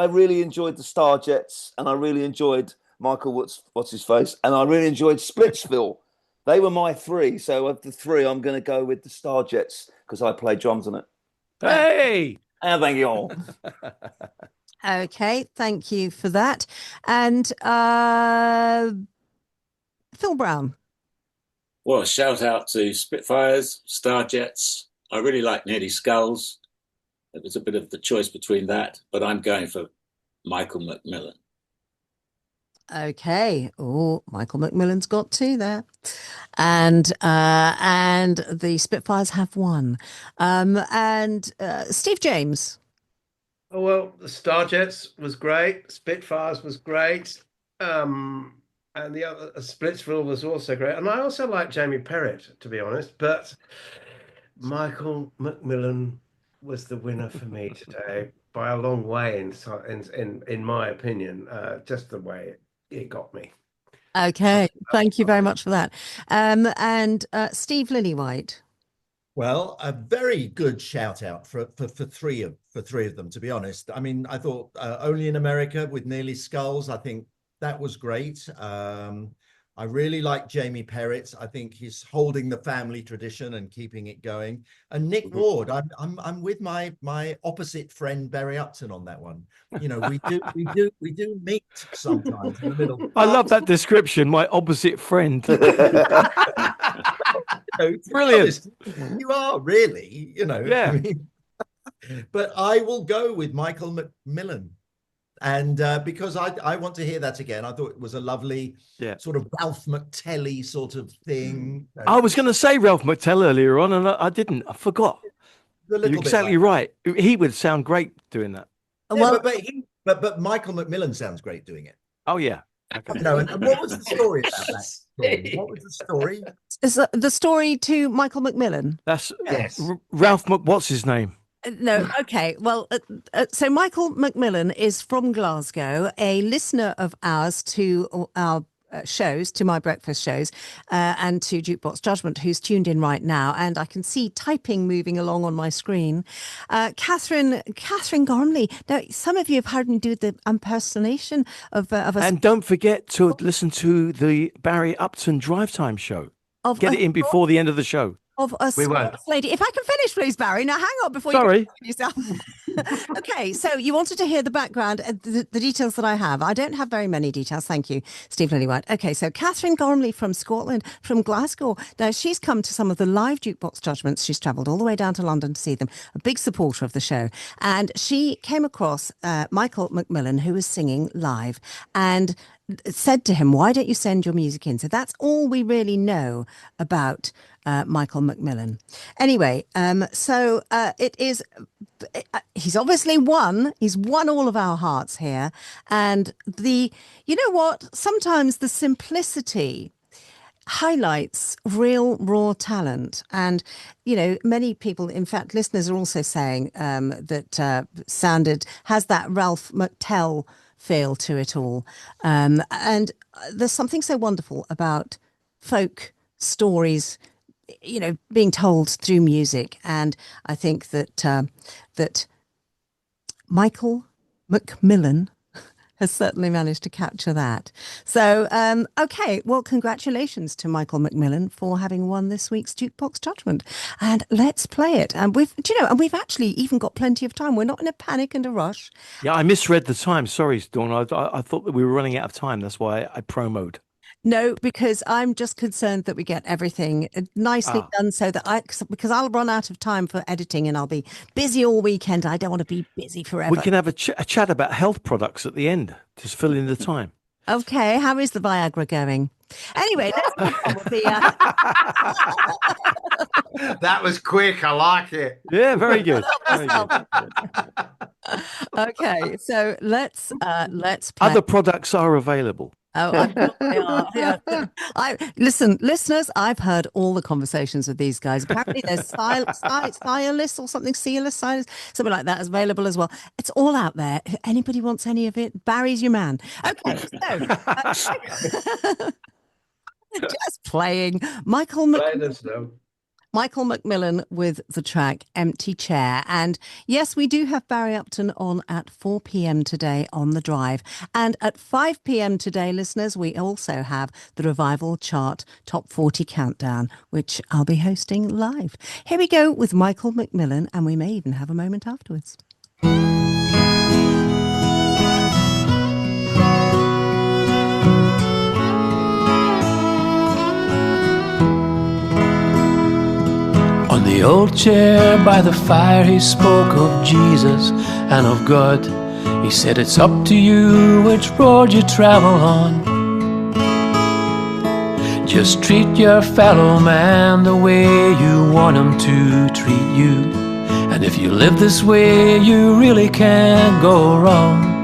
really enjoyed the Starjets, and I really enjoyed Michael what's his face, and I really enjoyed Splitsville. They were my 3. So of the 3, I'm going to go with the Starjets because I play drums on it. Hey! Thank you all. Okay, thank you for that. And Phill Brown. Well, shout out to Spitfires, Starjets. I really like Nearly Skulls. It was a bit of the choice between that, but I'm going for Michael McMillan. Okay. Oh, Michael McMillan's got two there. And the Spitfires have one. And Steve James. Oh, well, the Starjets was great. Spitfires was great. And the other Splitsville was also great. And I also like Jamie Perrott, to be honest. But Michael McMillan was the winner for me today by a long way, in my opinion. Just the way it got me. Okay, thank you very much for that. And Steve Lillywhite. Well, a very good shout out for three of them, to be honest. I mean, I thought Only in America with Nearly Skulls, I think that was great. I really like Jamie Perrott. I think he's holding the family tradition and keeping it going. And Nick Ward, I'm with my opposite friend Barry Upton on that one. You know, we do meet sometimes in the middle. I love that description. My opposite friend. Brilliant. You are really, you know. Yeah. I mean, but I will go with Michael McMillan. And because I want to hear that again. I thought it was a lovely sort of Ralph McTelley sort of thing. I was going to say Ralph McTell earlier on, and I didn't. I forgot. You're exactly right. He would sound great doing that. Yeah, well, but Michael McMillan sounds great doing it. Oh, yeah. Okay. No, and what was the story about that story? What was the story? Is the story to Michael McMillan? That's yes. Ralph what's his name? No, okay. Well, so Michael McMillan is from Glasgow, a listener of ours to our shows, to my breakfast shows, and to Jukebox Judgment, who's tuned in right now, and I can see typing moving along on my screen. Catherine Gormley. Now, some of you have heard me do the impersonation of a. And don't forget to listen to the Barry Upton Drive Time show. Get it in before the end of the show. Of a lady. If I can finish, please, Barry. Now, hang on before you yourself. Okay, so you wanted to hear the background, the details that I have. I don't have very many details. Thank you, Steve Lillywhite. Okay, so Catherine Gormley from Scotland, from Glasgow. Now, she's come to some of the live Jukebox Judgments. She's travelled all the way down to London to see them. A big supporter of the show. And she came across Michael McMillan, who was singing live, and said to him, why don't you send your music in? So that's all we really know about Michael McMillan. Anyway, so it is, he's obviously won. He's won all of our hearts here. And you know what? Sometimes the simplicity highlights real raw talent. And, you know, many people, in fact, listeners are also saying that has that Ralph McTell feel to it all. And there's something so wonderful about folk stories, you know, being told through music. And I think that that Michael McMillan has certainly managed to capture that. So, okay, well, congratulations to Michael McMillan for having won this week's Jukebox Judgment. And let's play it. And we've actually even got plenty of time. We're not in a panic and a rush. Yeah, I misread the time. Sorry, Dawn. I thought that we were running out of time. That's why I promoed. No, because I'm just concerned that we get everything nicely done so that because I'll run out of time for editing and I'll be busy all weekend. I don't want to be busy forever. We can have a chat about health products at the end, just fill in the time. Okay, how is the Viagra going? Anyway, let's move on with the, That was quick. I like it. Yeah, very good. Very good. Okay, so let's play. Other products are available. Oh, they are. Yeah. Listen, listeners, I've heard all the conversations with these guys. Apparently there's Cialis or something, Cialis, something like that is available as well. It's all out there. If anybody wants any of it, Barry's your man. Okay, so just playing Michael McMillan with the track Empty Chair. And yes, we do have Barry Upton on at 4 p.m. today on The Drive. And at 5 p.m. today, listeners, we also have the Revival Chart Top 40 Countdown, which I'll be hosting live. Here we go with Michael McMillan, and we may even have a moment afterwards. the old chair by the fire he spoke of Jesus and of God. He said it's up to you which road you travel on. Just treat your fellow man the way you want him to treat you. And if you live this way, you really can't go wrong.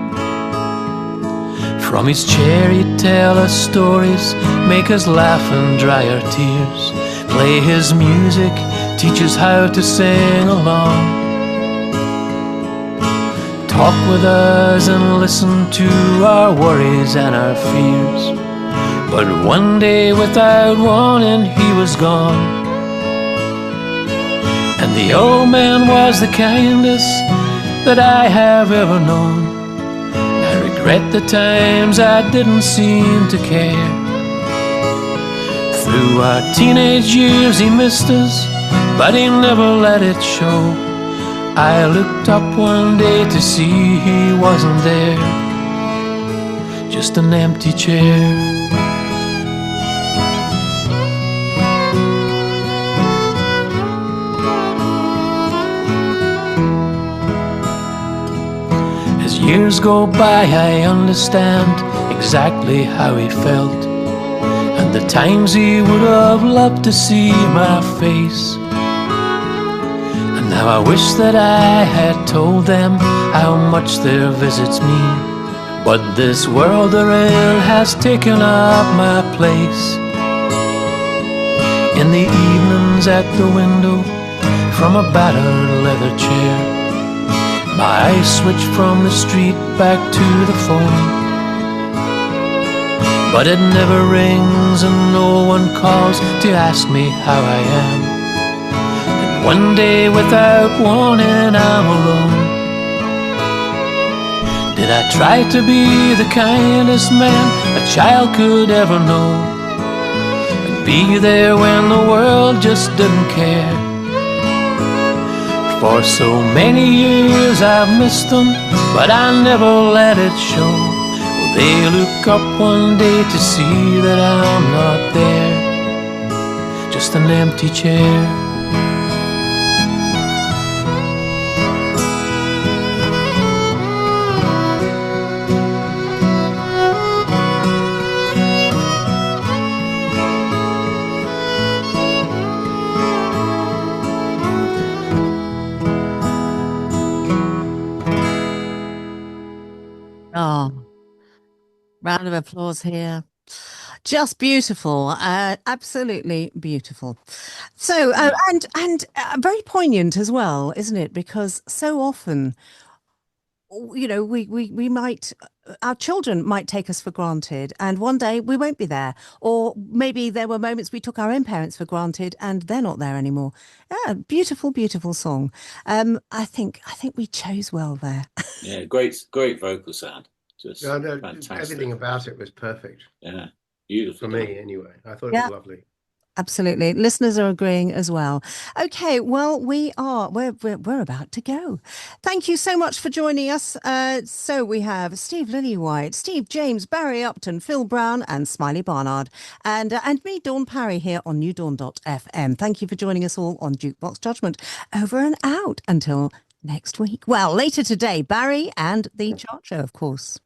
From his chair he'd tell us stories, make us laugh and dry our tears. Play his music, teach us how to sing along. Talk with us and listen to our worries and our fears. But one day without warning he was gone. And the old man was the kindest that I have ever known. I regret the times I didn't seem to care. Through our teenage years he missed us, but he never let it show. I looked up one day to see he wasn't there, just an empty chair. As years go by I understand exactly how he felt, and the times he would have loved to see my face. And now I wish that I had told them how much their visits mean, but this world they're in has taken up my place. In the evenings at the window, from a battered leather chair, my eyes switch from the street back to the phone. But it never rings and no one calls to ask me how I am. And one day without warning I'm alone. Did I try to be the kindest man a child could ever know, and be there when the world just didn't care? For so many years I've missed them, but I never let it show. Will they look up one day to see that I'm not there, just an empty chair? Oh, round of applause here. Just beautiful, absolutely beautiful. So, and very poignant as well, isn't it? Because so often, you know, we might, our children might take us for granted, and one day we won't be there. Or maybe there were moments we took our own parents for granted, and they're not there anymore. Yeah, beautiful, beautiful song. I think we chose well there. Yeah, great vocal sound. Just No, fantastic. everything about it was perfect. Yeah, beautiful. For me, anyway. I thought it Yeah. was lovely. Absolutely. Listeners are agreeing as well. Okay, well, we're about to go. Thank you so much for joining us. So we have Steve Lillywhite, Steve James, Barry Upton, Phill Brown and Smiley Barnard, and me, Dawn Parry, here on newdawn.fm. Thank you for joining us all on Jukebox Judgment. Over and out until next week. Well, later today, Barry and the chart show, of course.